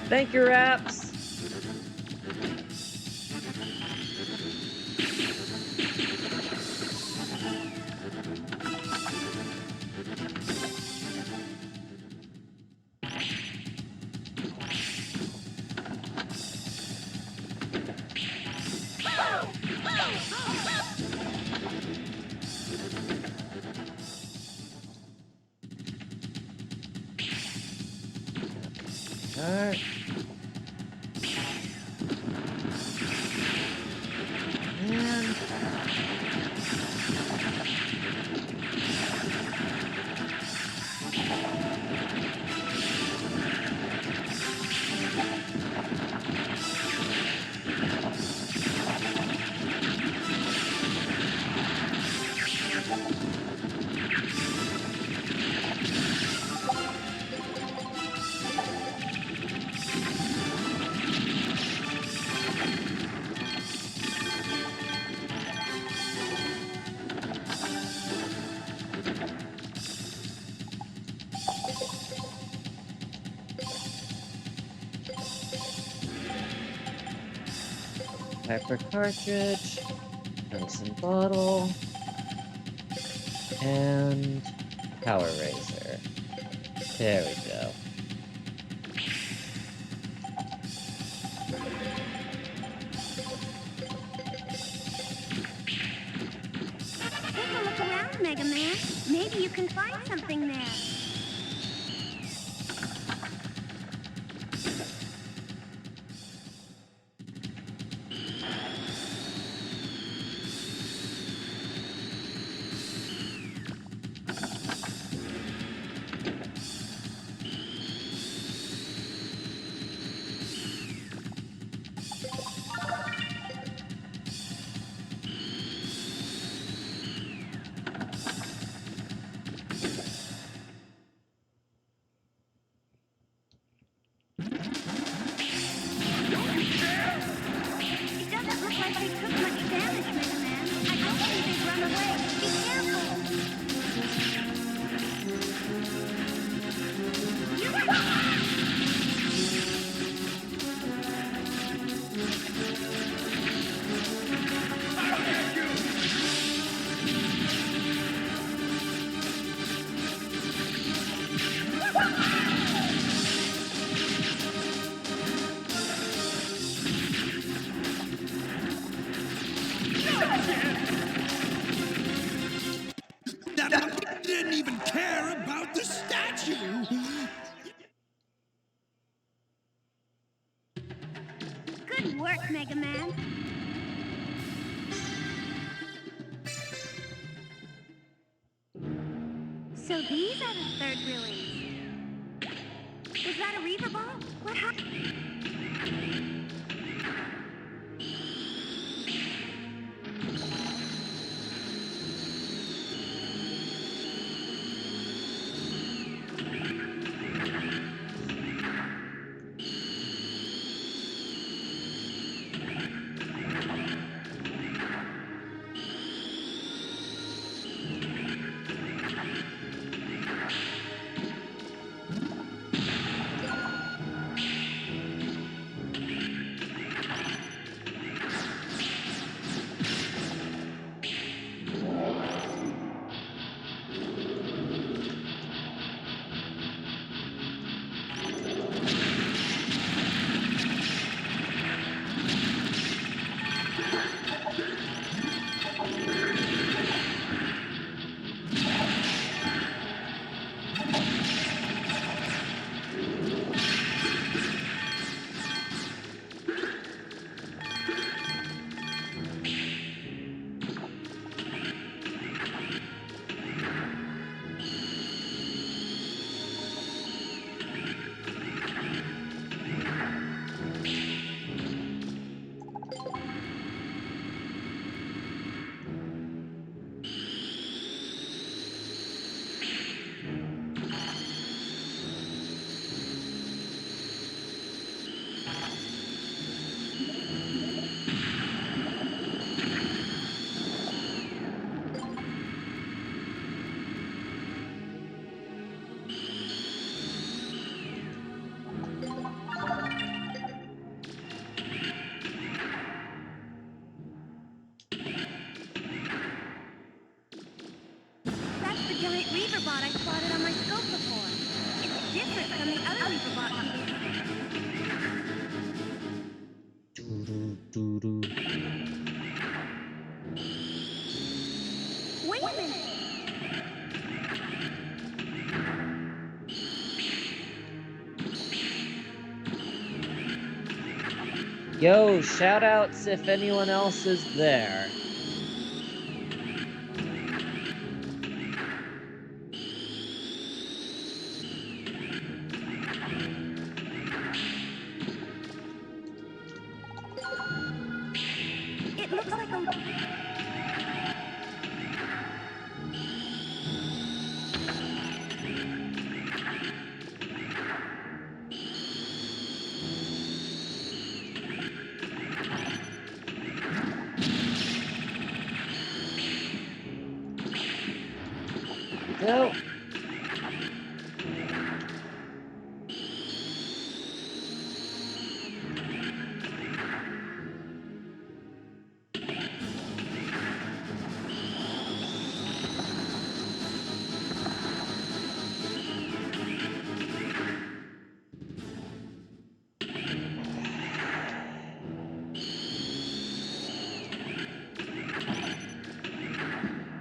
Thank you, Raps! Alright. And... Hyper cartridge, tungsten bottle, and power razor. There we go. Take a look around, Mega Man. Maybe you can find something there. It doesn't look like they took much damage, Mega Man. I don't think they've run away. Be careful! That didn't even care about the statue! Good work, Mega Man. So these are the third release. Was that a Reaver ball? What happened? giant reaverbot I spotted on my scope before. It's different from the other reaverbot Doo-doo-doo-doo. Wait a minute. Yo, shoutouts if anyone else is there. It looks like a... Go.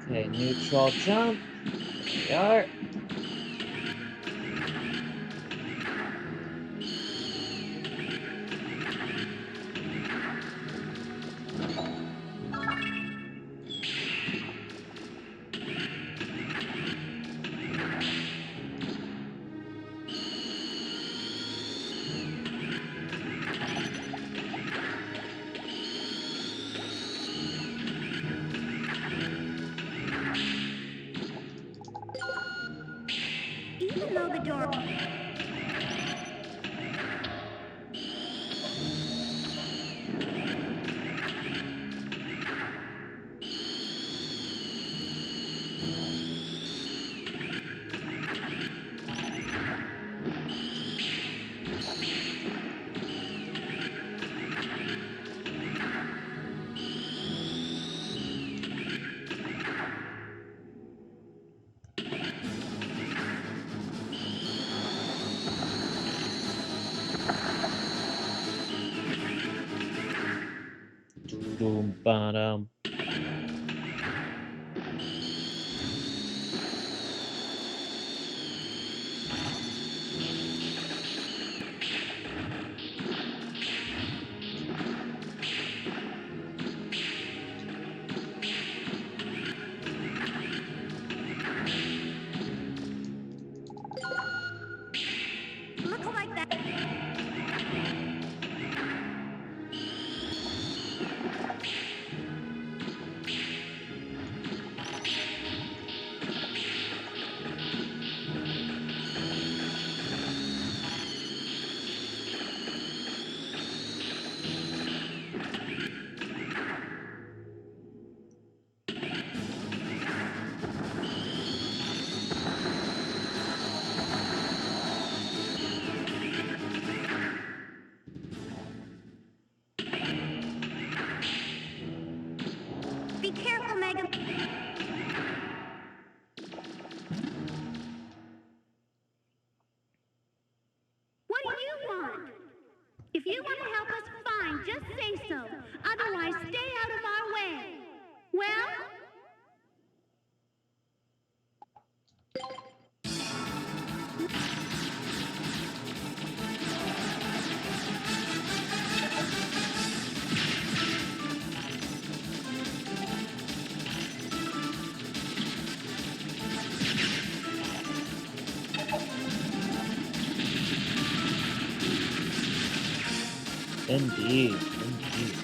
Okay, neutral jump. There we are. Even though the door... Doom bottom. Looks like that... Be careful, Megan. What do you want? If you want to help us, fine, just say so. Otherwise, stay out of our way. Well? Indeed, indeed.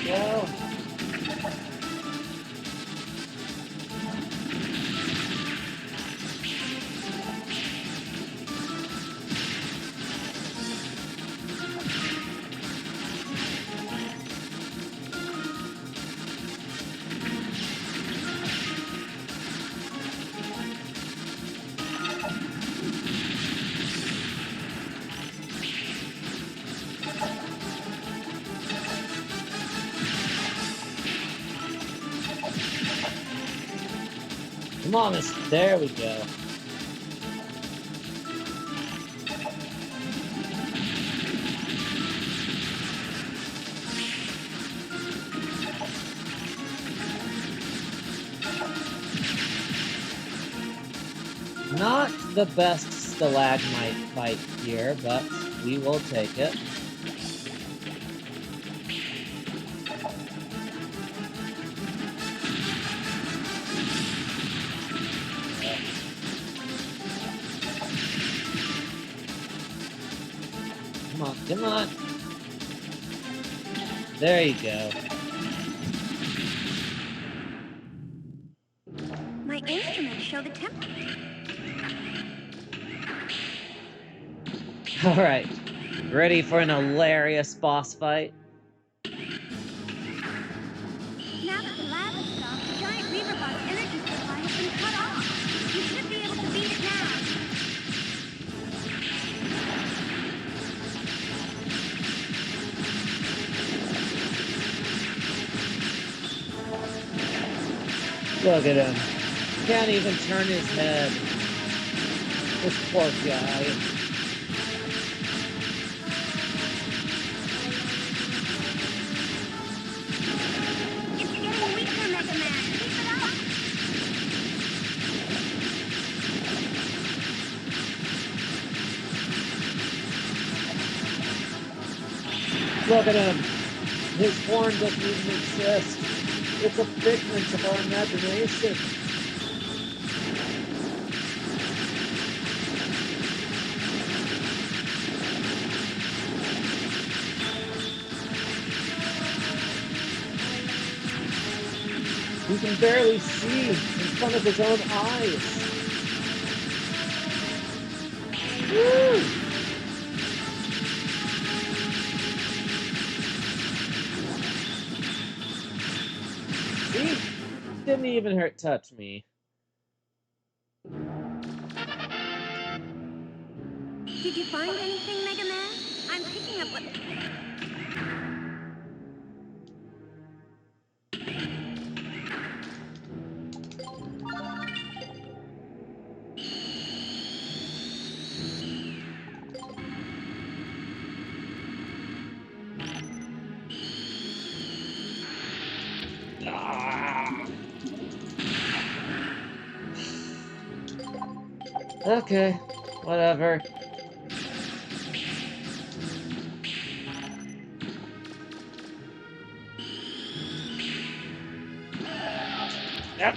Go. Come on, miss. There we go. Not the best stalagmite fight here, but we will take it. Come on, come on. There you go. My instruments show the temperature. Alright. Ready for an hilarious boss fight? Now that the lava stopped, the giant reaver bot's energy supply has been cut off. You should be able to beat it now. Look at him. Can't even turn his head. This poor guy. It's getting weaker, Mega Man. Keep it up. Look at him. His form doesn't even exist. It's a figment of our imagination. He can barely see in front of his own eyes. Woo! See? Didn't even touch me. Did you find anything, Mega Man? I'm picking up what... Okay, whatever. Yep.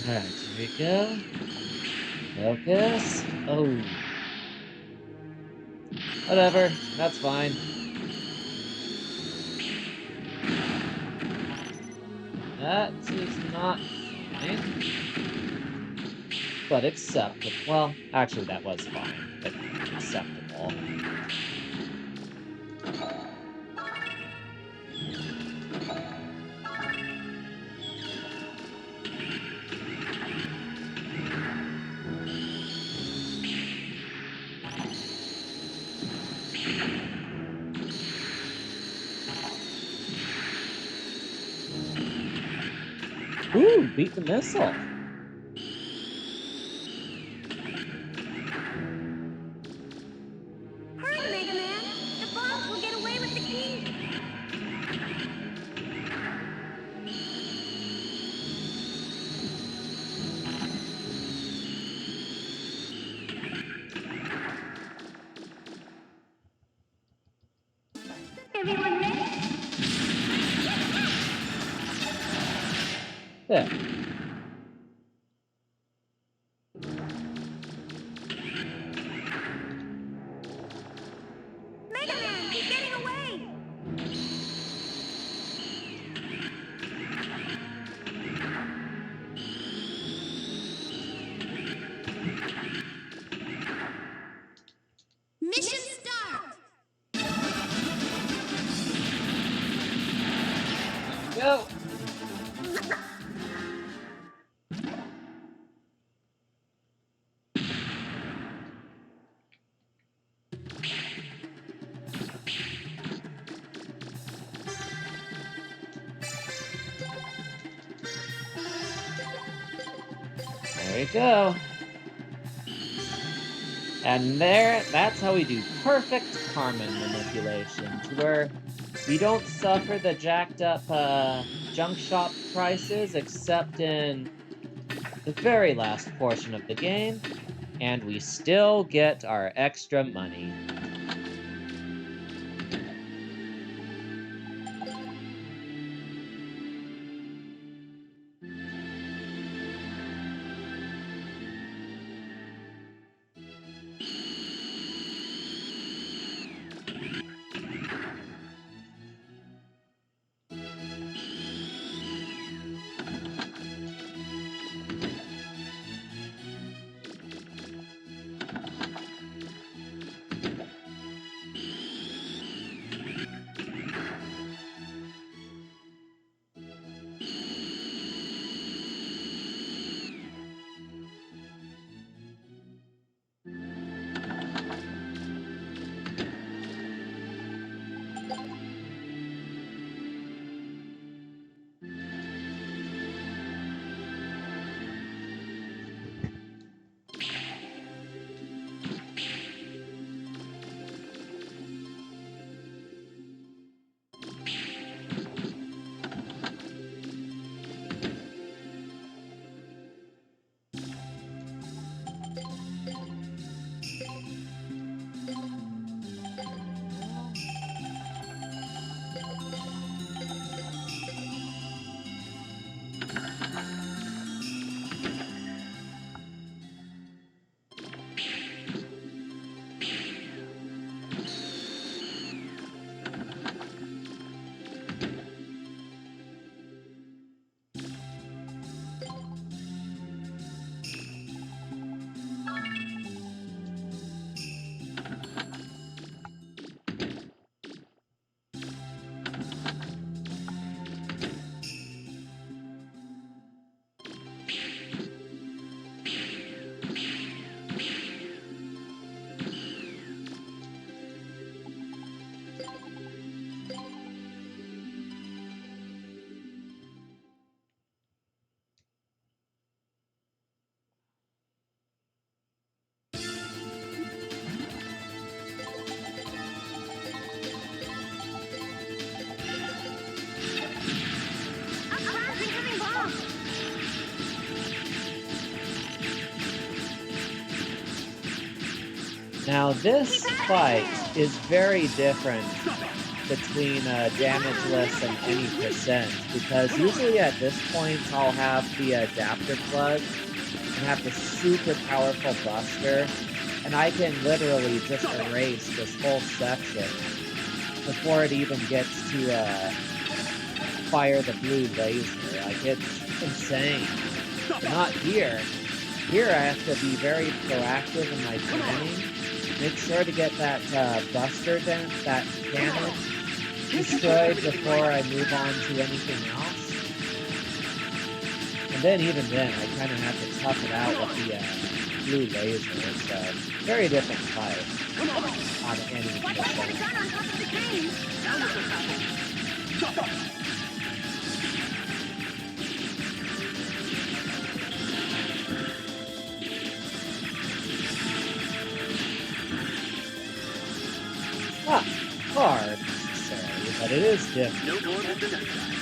Alright, here we go. Focus. Oh. Whatever, that's fine. That is not fine, but acceptable. Well, actually, that was fine, but acceptable. Ooh, beat the missile. Hurry, Mega Man. The bombs will get away with the key. Everyone ready? There. Mega Man, he's getting away! Mission start! Go! There you go. And that's how we do perfect Carmen manipulations, where we don't suffer the jacked up junk shop prices except in the very last portion of the game, and we still get our extra money. Now this fight is very different between Damageless and any percent, because usually at this point I'll have the Adaptor Plug and have the super powerful Buster, and I can literally just erase this whole section before it even gets to fire the blue laser. Like, it's insane. But not here. Here I have to be very proactive in my planning. Make sure to get that Buster down, that cannon destroyed before I move on to anything else. And then even then, I kind of have to tough it out with the blue laser. It's a very different fight on any mission. Not hard, necessarily, but it is different. No more than the next time.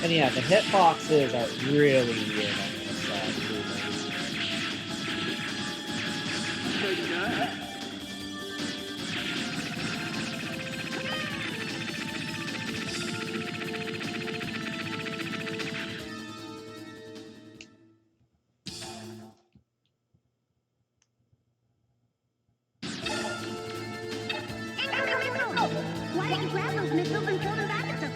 And yeah, the hitboxes are really weird on this Why don't you grab those missiles and throw them back at them?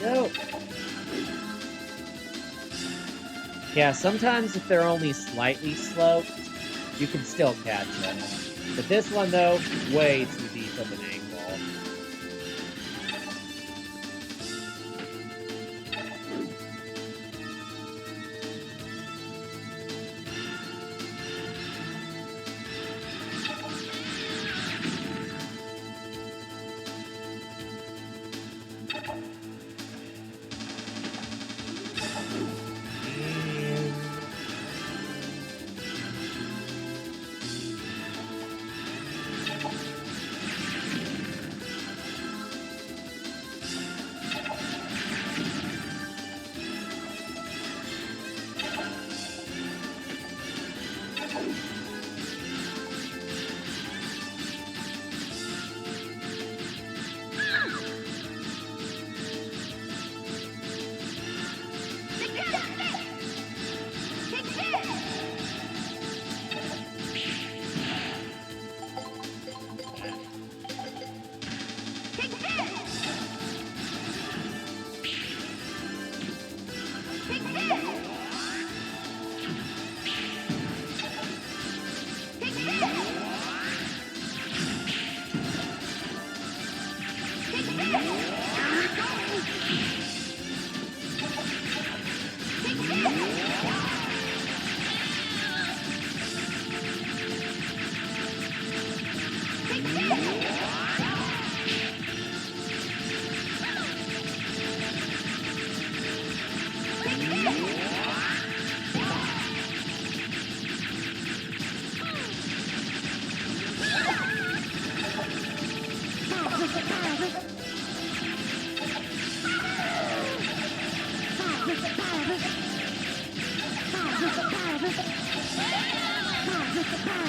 Go. Yeah, sometimes if they're only slightly sloped, you can still catch them. But this one, though, way too deep of an angle.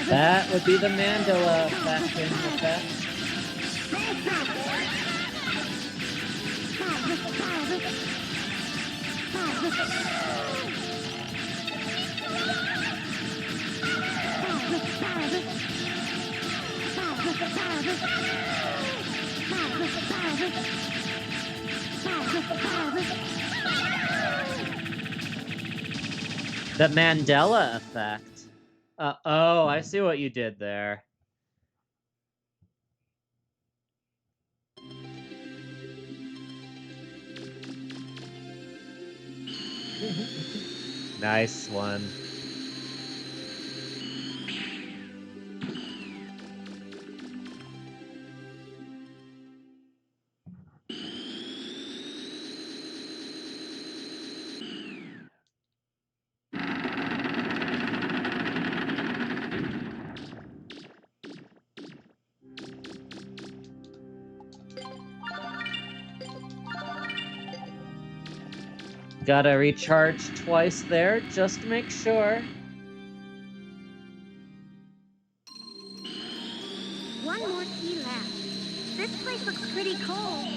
That would be the Mandela effect. The Mandela effect. Oh, I see what you did there. Nice one. Gotta recharge twice there, just to make sure. One more key left. This place looks pretty cold.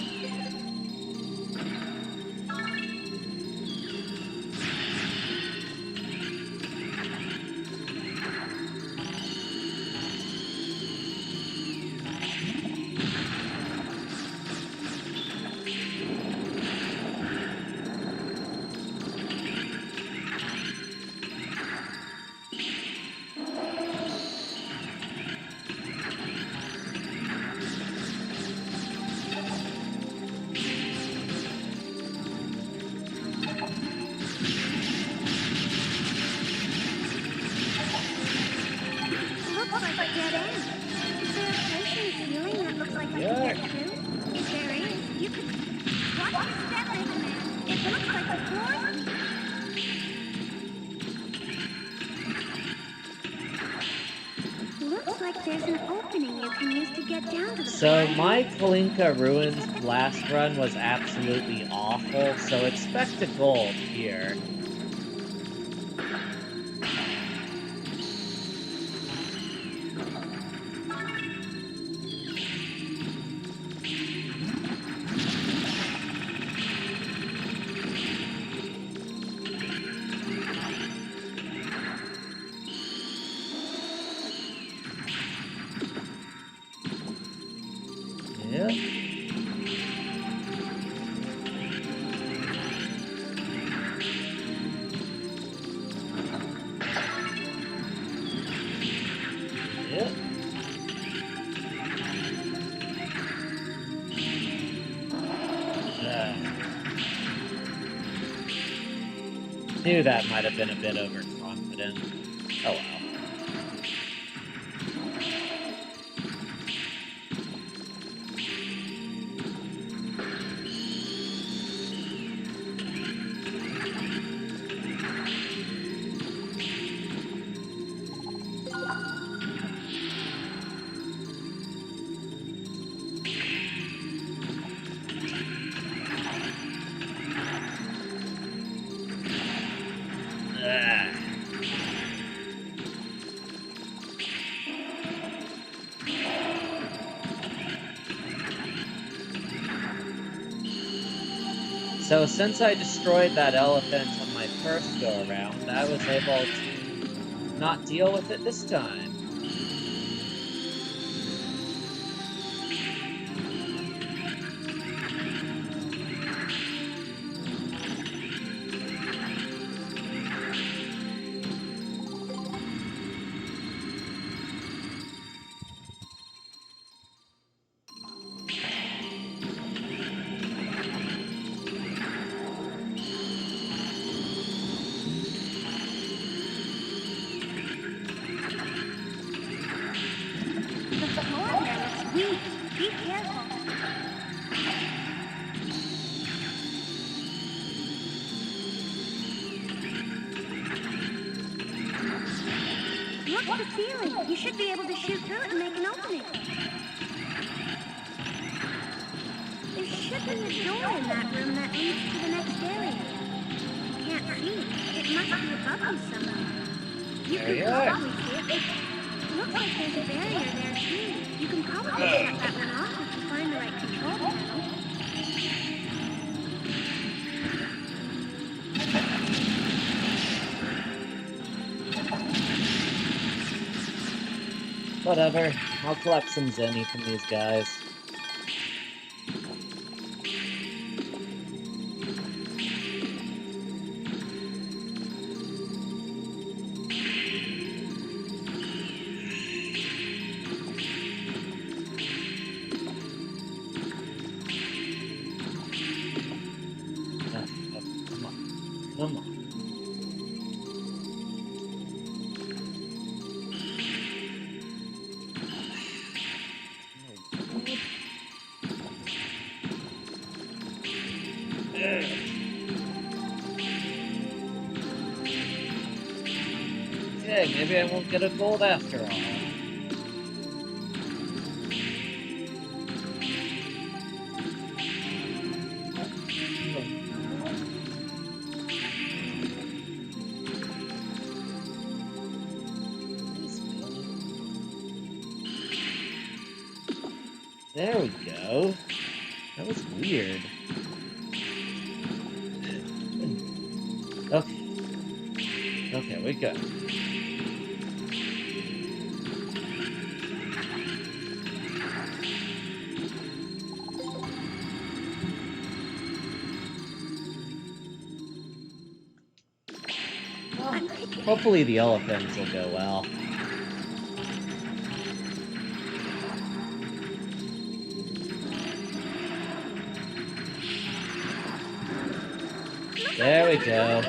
Looks like a dead end. Is there place in the ceiling that looks like I can get through? If there is, you could... Watch your step, Mega Man. It looks like the floor's weak. Looks like there's an opening you can use to get down to the So floor. my Kalinka Ruins last run was absolutely awful, so expect a gold here. Yep. Yep. Knew that might have been a bit overconfident. Oh well. So since I destroyed that elephant on my first go-around, I was able to not deal with it this time. The floor there looks weak. Be careful. Look at the ceiling. You should be able to shoot through it and make an opening. There should be a door in that room that leads to the next area. Can't see it. It must be above me somewhere. You There you can are. probably see it. Looks like there's a barrier there too. You can probably shut that one off if you find the right control panel. Whatever, I'll collect some Zenny from these guys. Come on. Okay, maybe I won't get a gold after all. There we go. That was weird. Okay. Okay, we go. Hopefully the elephants will go well. There we go.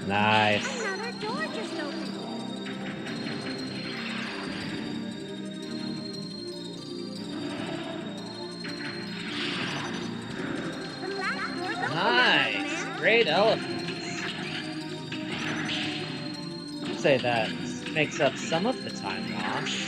Nice. Another door just opened. The last door's open now, Mega Nice. Man. Great elephants. I'd say that makes up some of the time lost.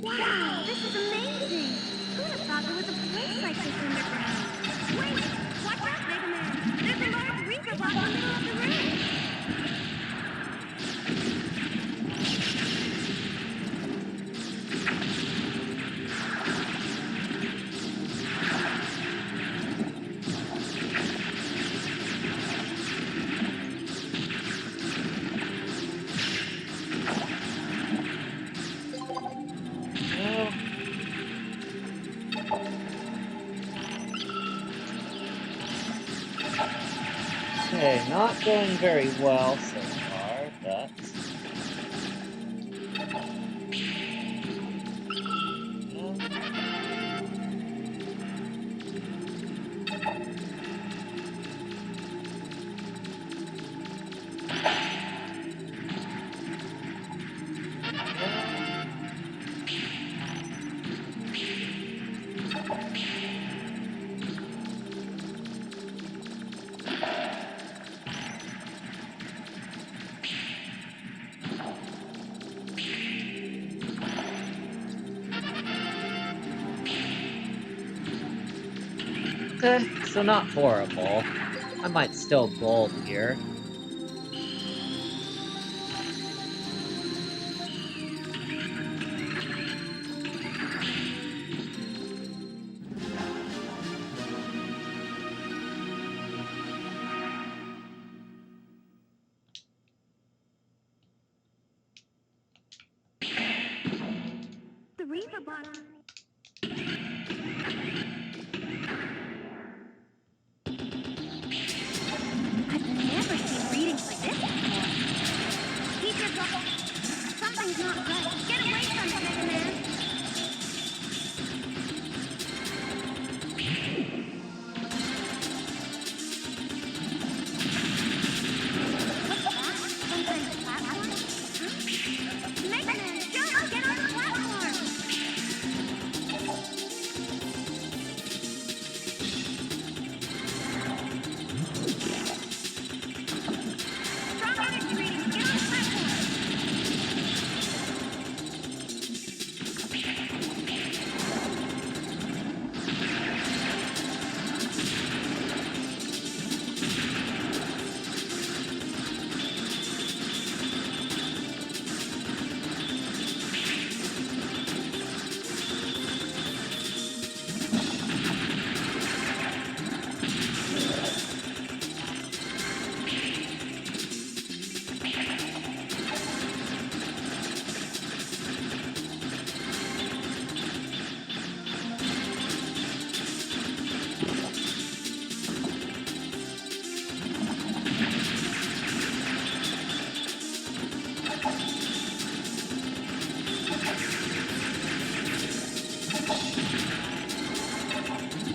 Wow, this is amazing. Who'd have thought there was a place like this underground? Wait, watch out, Mega Man. There's a large Reaper bot in the middle of the room. Well, okay, not going very well so far, but... Okay, so not horrible. I might still gold here. The Reaper bot. I've never seen readings like this before. Teacher, something's not right. Get away from it, Mega Man. What's that? Some kind of platform? Huh? Mega Man, jump! Get on the platform! Strong energy readings. Get on the platform!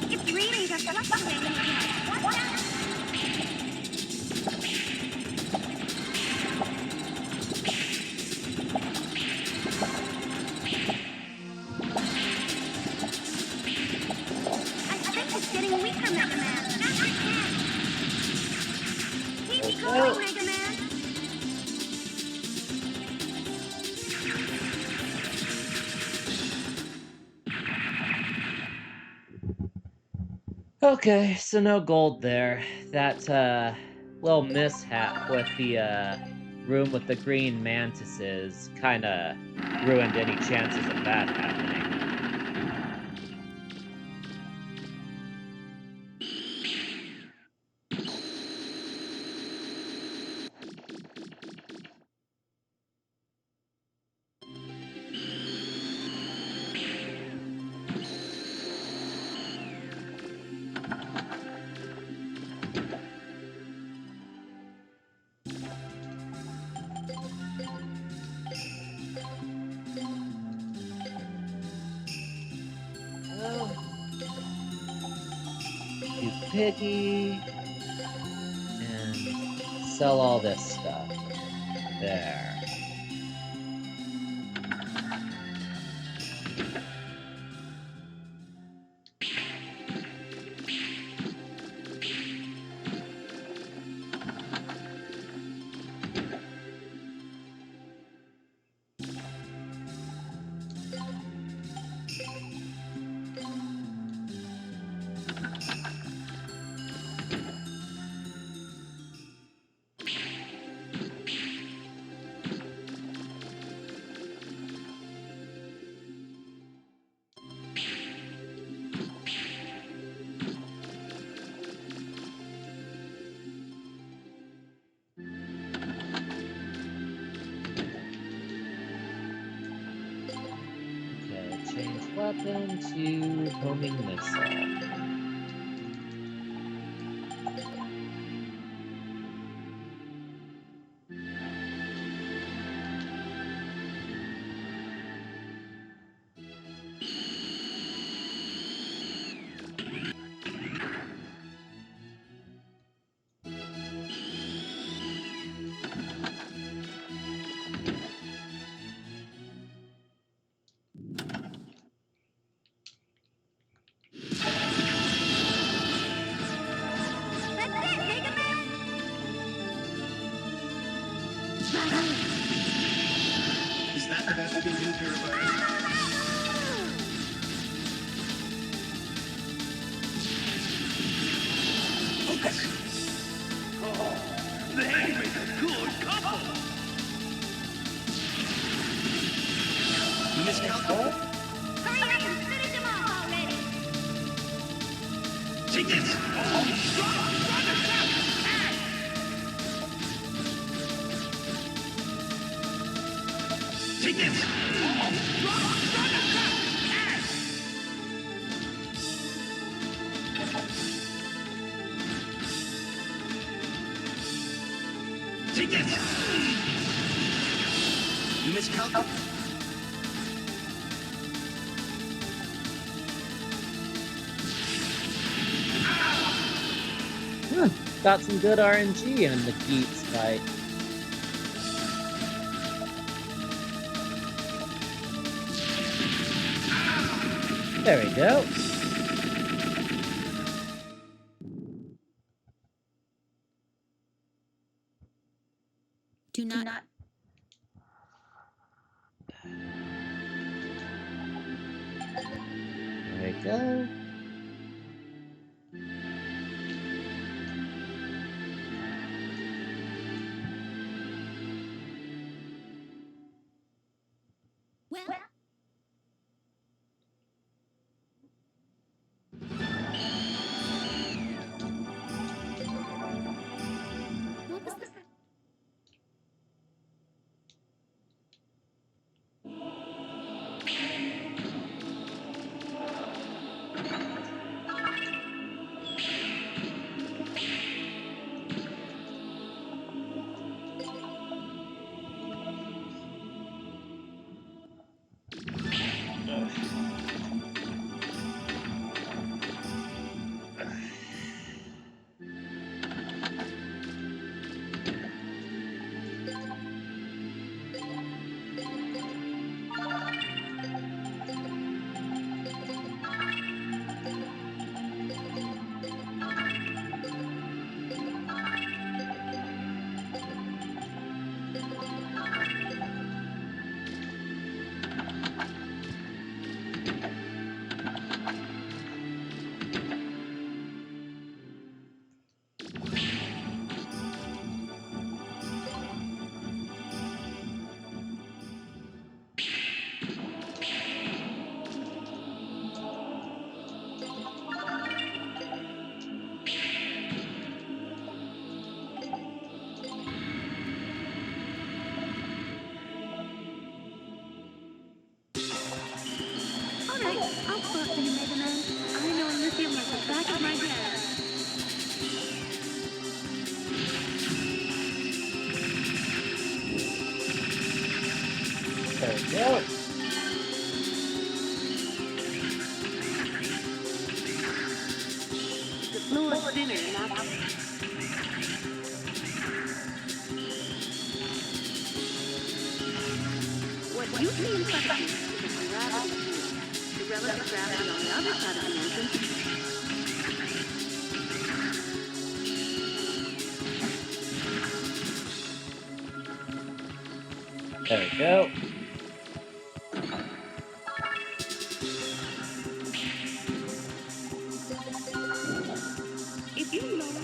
Its readings are fluctuating again. Watch out! I think it's getting weaker, Mega Man. That's it. Keep going, Mega Man. Okay, so no gold there. That, little mishap with the, room with the green mantises kinda ruined any chances of that happening. piggy. And sell all this stuff. There. Change weapon to homing missile. Is that the best we can do, Purifier? Focus! Oh, they make a good couple! Miss Calco? Hurry up and finish him off already! Take this! Oh, run attack! Take this! Oh, run attack! Take this! Miss Calco? Got some good RNG in the Keats fight. There we go. Do not. There we go. Well. What was this? I'll spot for you, Mega Man. I know lithium like the back of my hand. There we go. The fluid thinner, not... What you see in front of you is a gravity field. The relative gravity on the other side of the entrance. There we go. If you lower...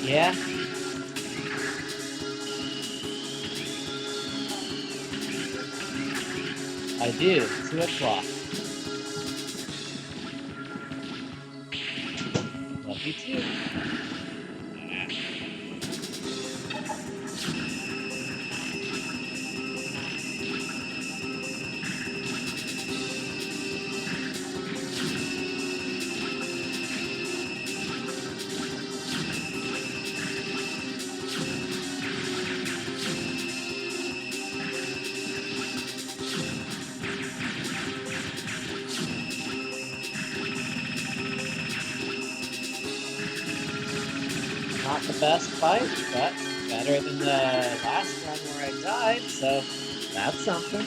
Yeah. I do. 2 o'clock. Love you too. Not the best fight, but better than the last one where I died, so that's something.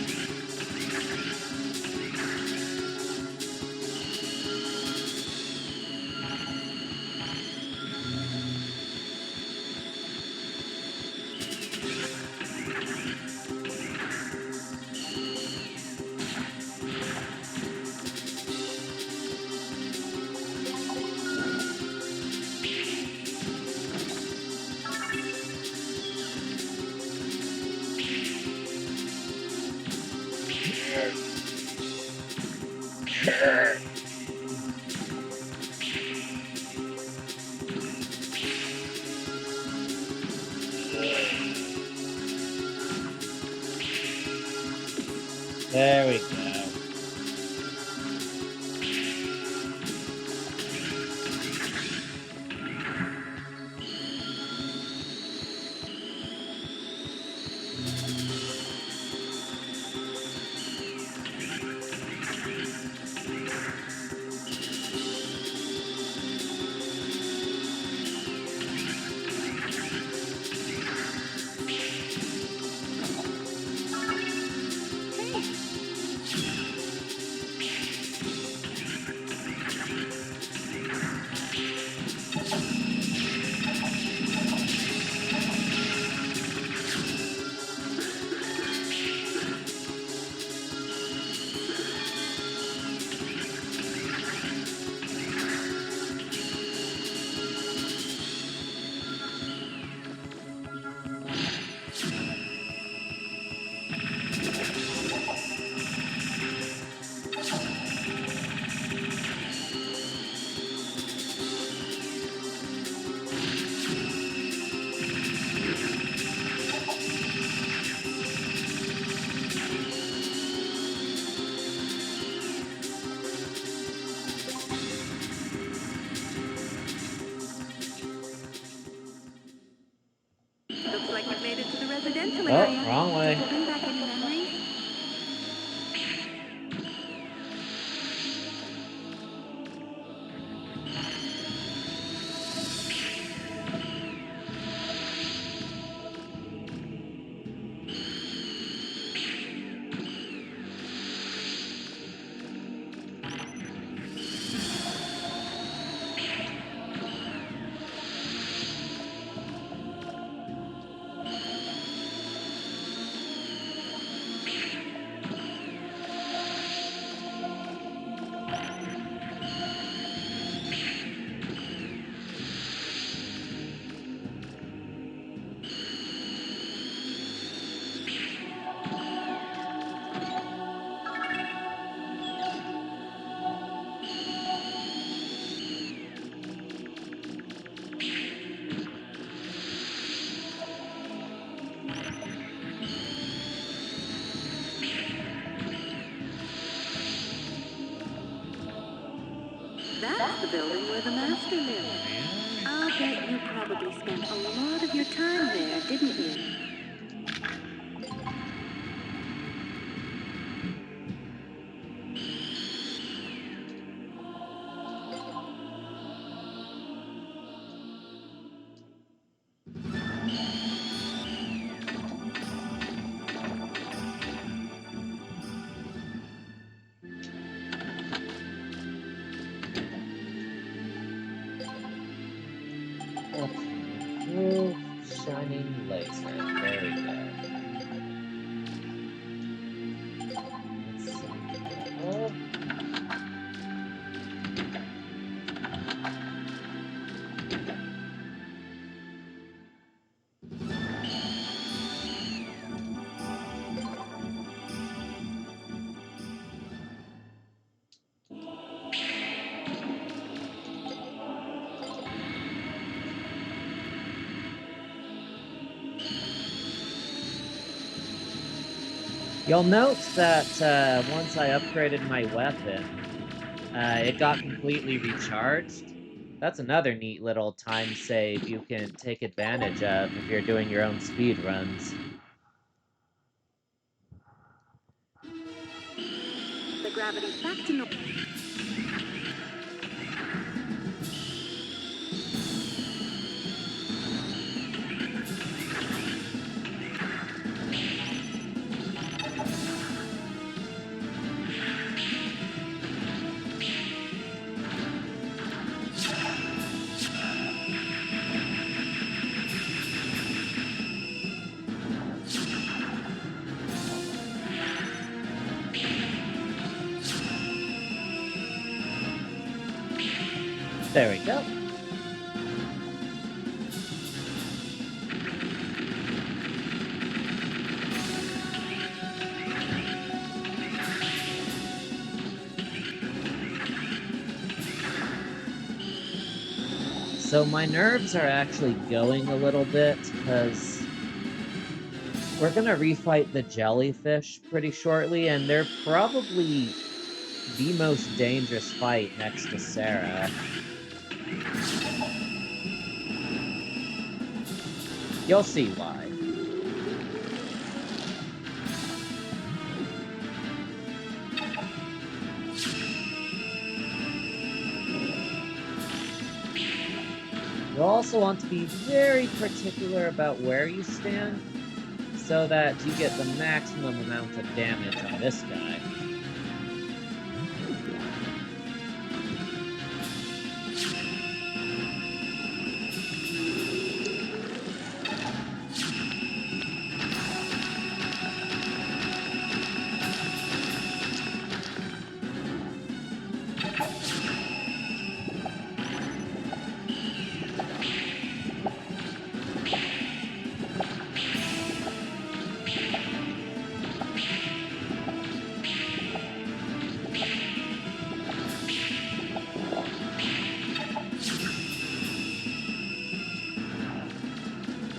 are Oh, you? wrong way. Did you bring back any memories? That's the building where the master lived. I'll bet you probably spent a lot of your time there, didn't you? Ooh, shining laser. There we go. Let's see. Oh. You'll note that once I upgraded my weapon, it got completely recharged. That's another neat little time save you can take advantage of if you're doing your own speed runs. The gravity's back to normal. There we go. So my nerves are actually going a little bit because we're gonna refight the jellyfish pretty shortly, and they're probably the most dangerous fight next to Sarah. You'll see why. You'll also want to be very particular about where you stand so that you get the maximum amount of damage on this guy.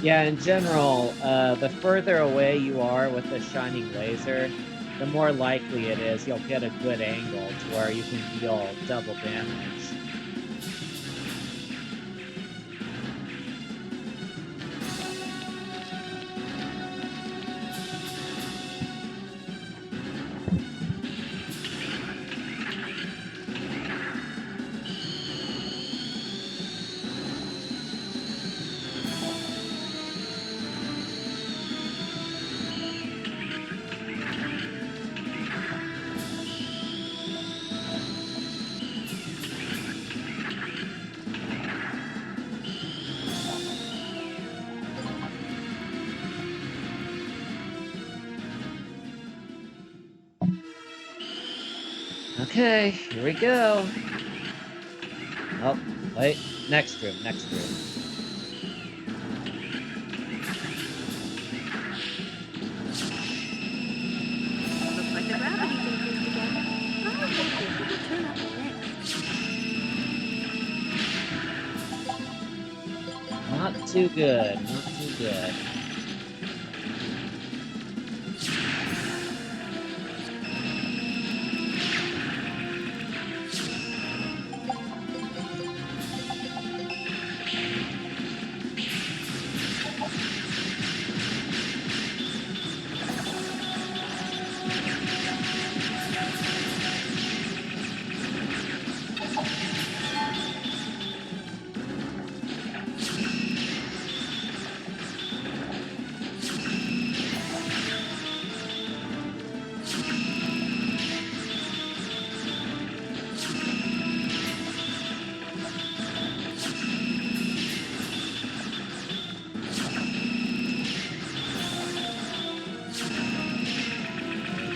Yeah, in general, the further away you are with the shining laser, the more likely it is you'll get a good angle to where you can deal double damage. Okay, here we go. Oh, wait. Next room, next room. Looks like the gravity's increased again. How voltage will turn up next? Not too good, not too good.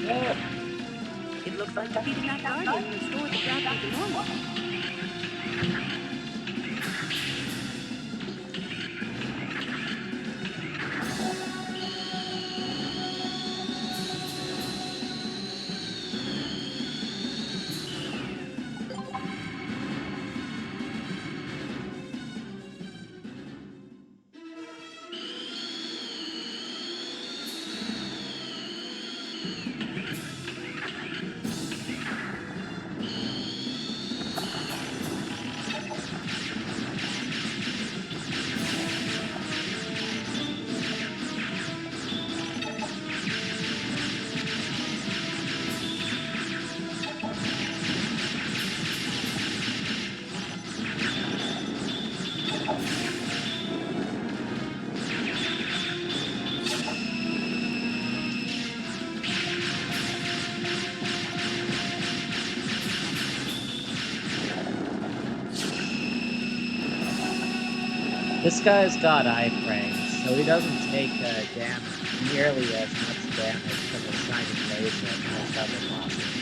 Oh, It looks like defeating that guardian restored the gravity to normal. this guy's got iframes, so he doesn't take damage, nearly as much damage from the shining laser as most other bosses.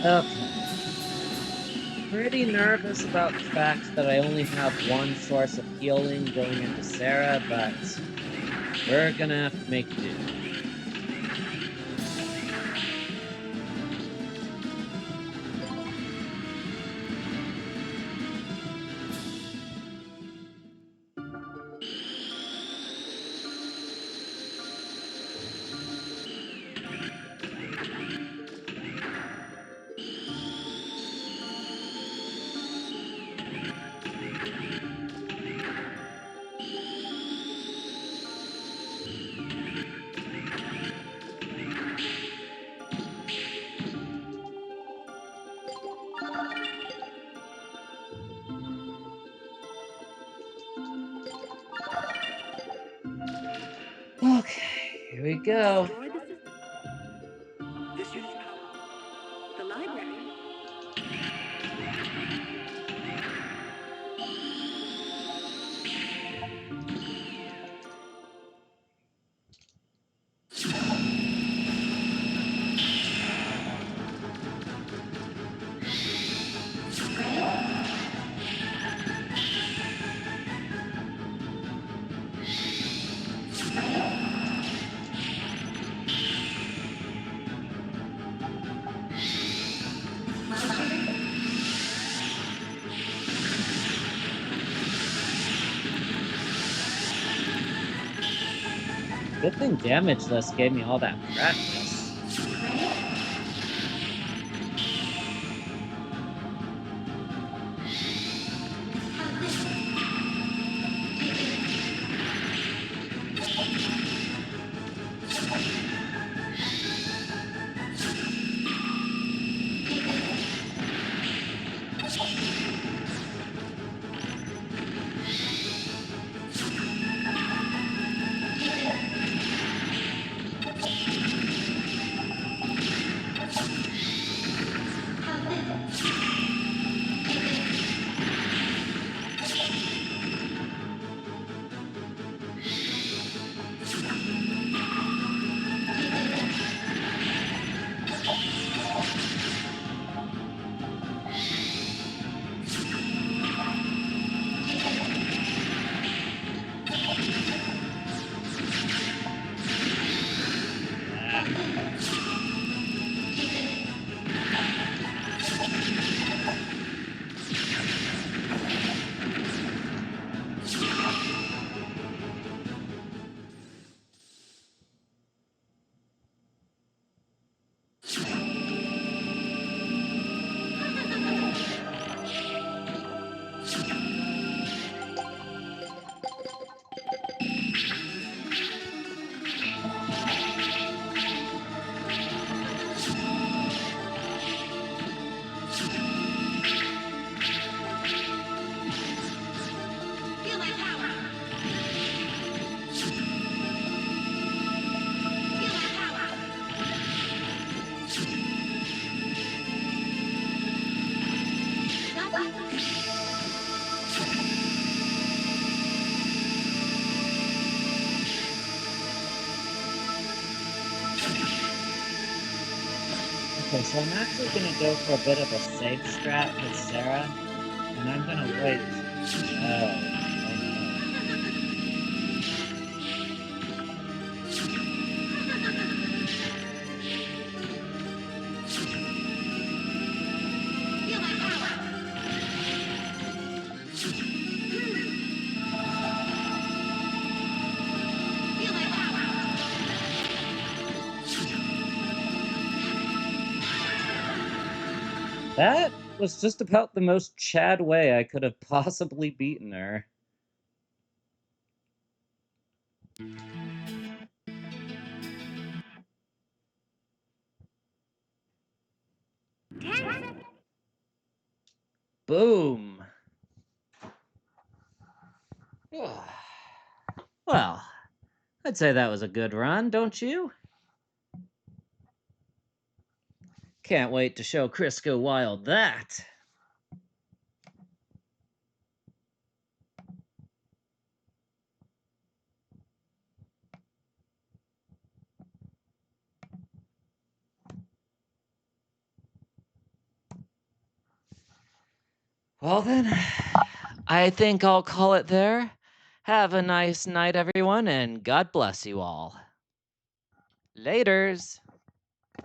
Okay. Pretty nervous about the fact that I only have one source of healing going into Sarah, but we're gonna have to make do. Okay, here we go. Destroy the system. This unit's power. The library. Good thing Damageless gave me all that practice. Feel my power. Feel my power. Okay, so I'm actually gonna go for a bit of a safe strat with Sarah, and I'm gonna wait. Oh Feel my power. Feel my power. no. That was just about the most Chad way I could have possibly beaten her. Boom. Well, I'd say that was a good run, don't you? Can't wait to show Crisco Wild that. Well then, I think I'll call it there. Have a nice night, everyone, and God bless you all. Laters.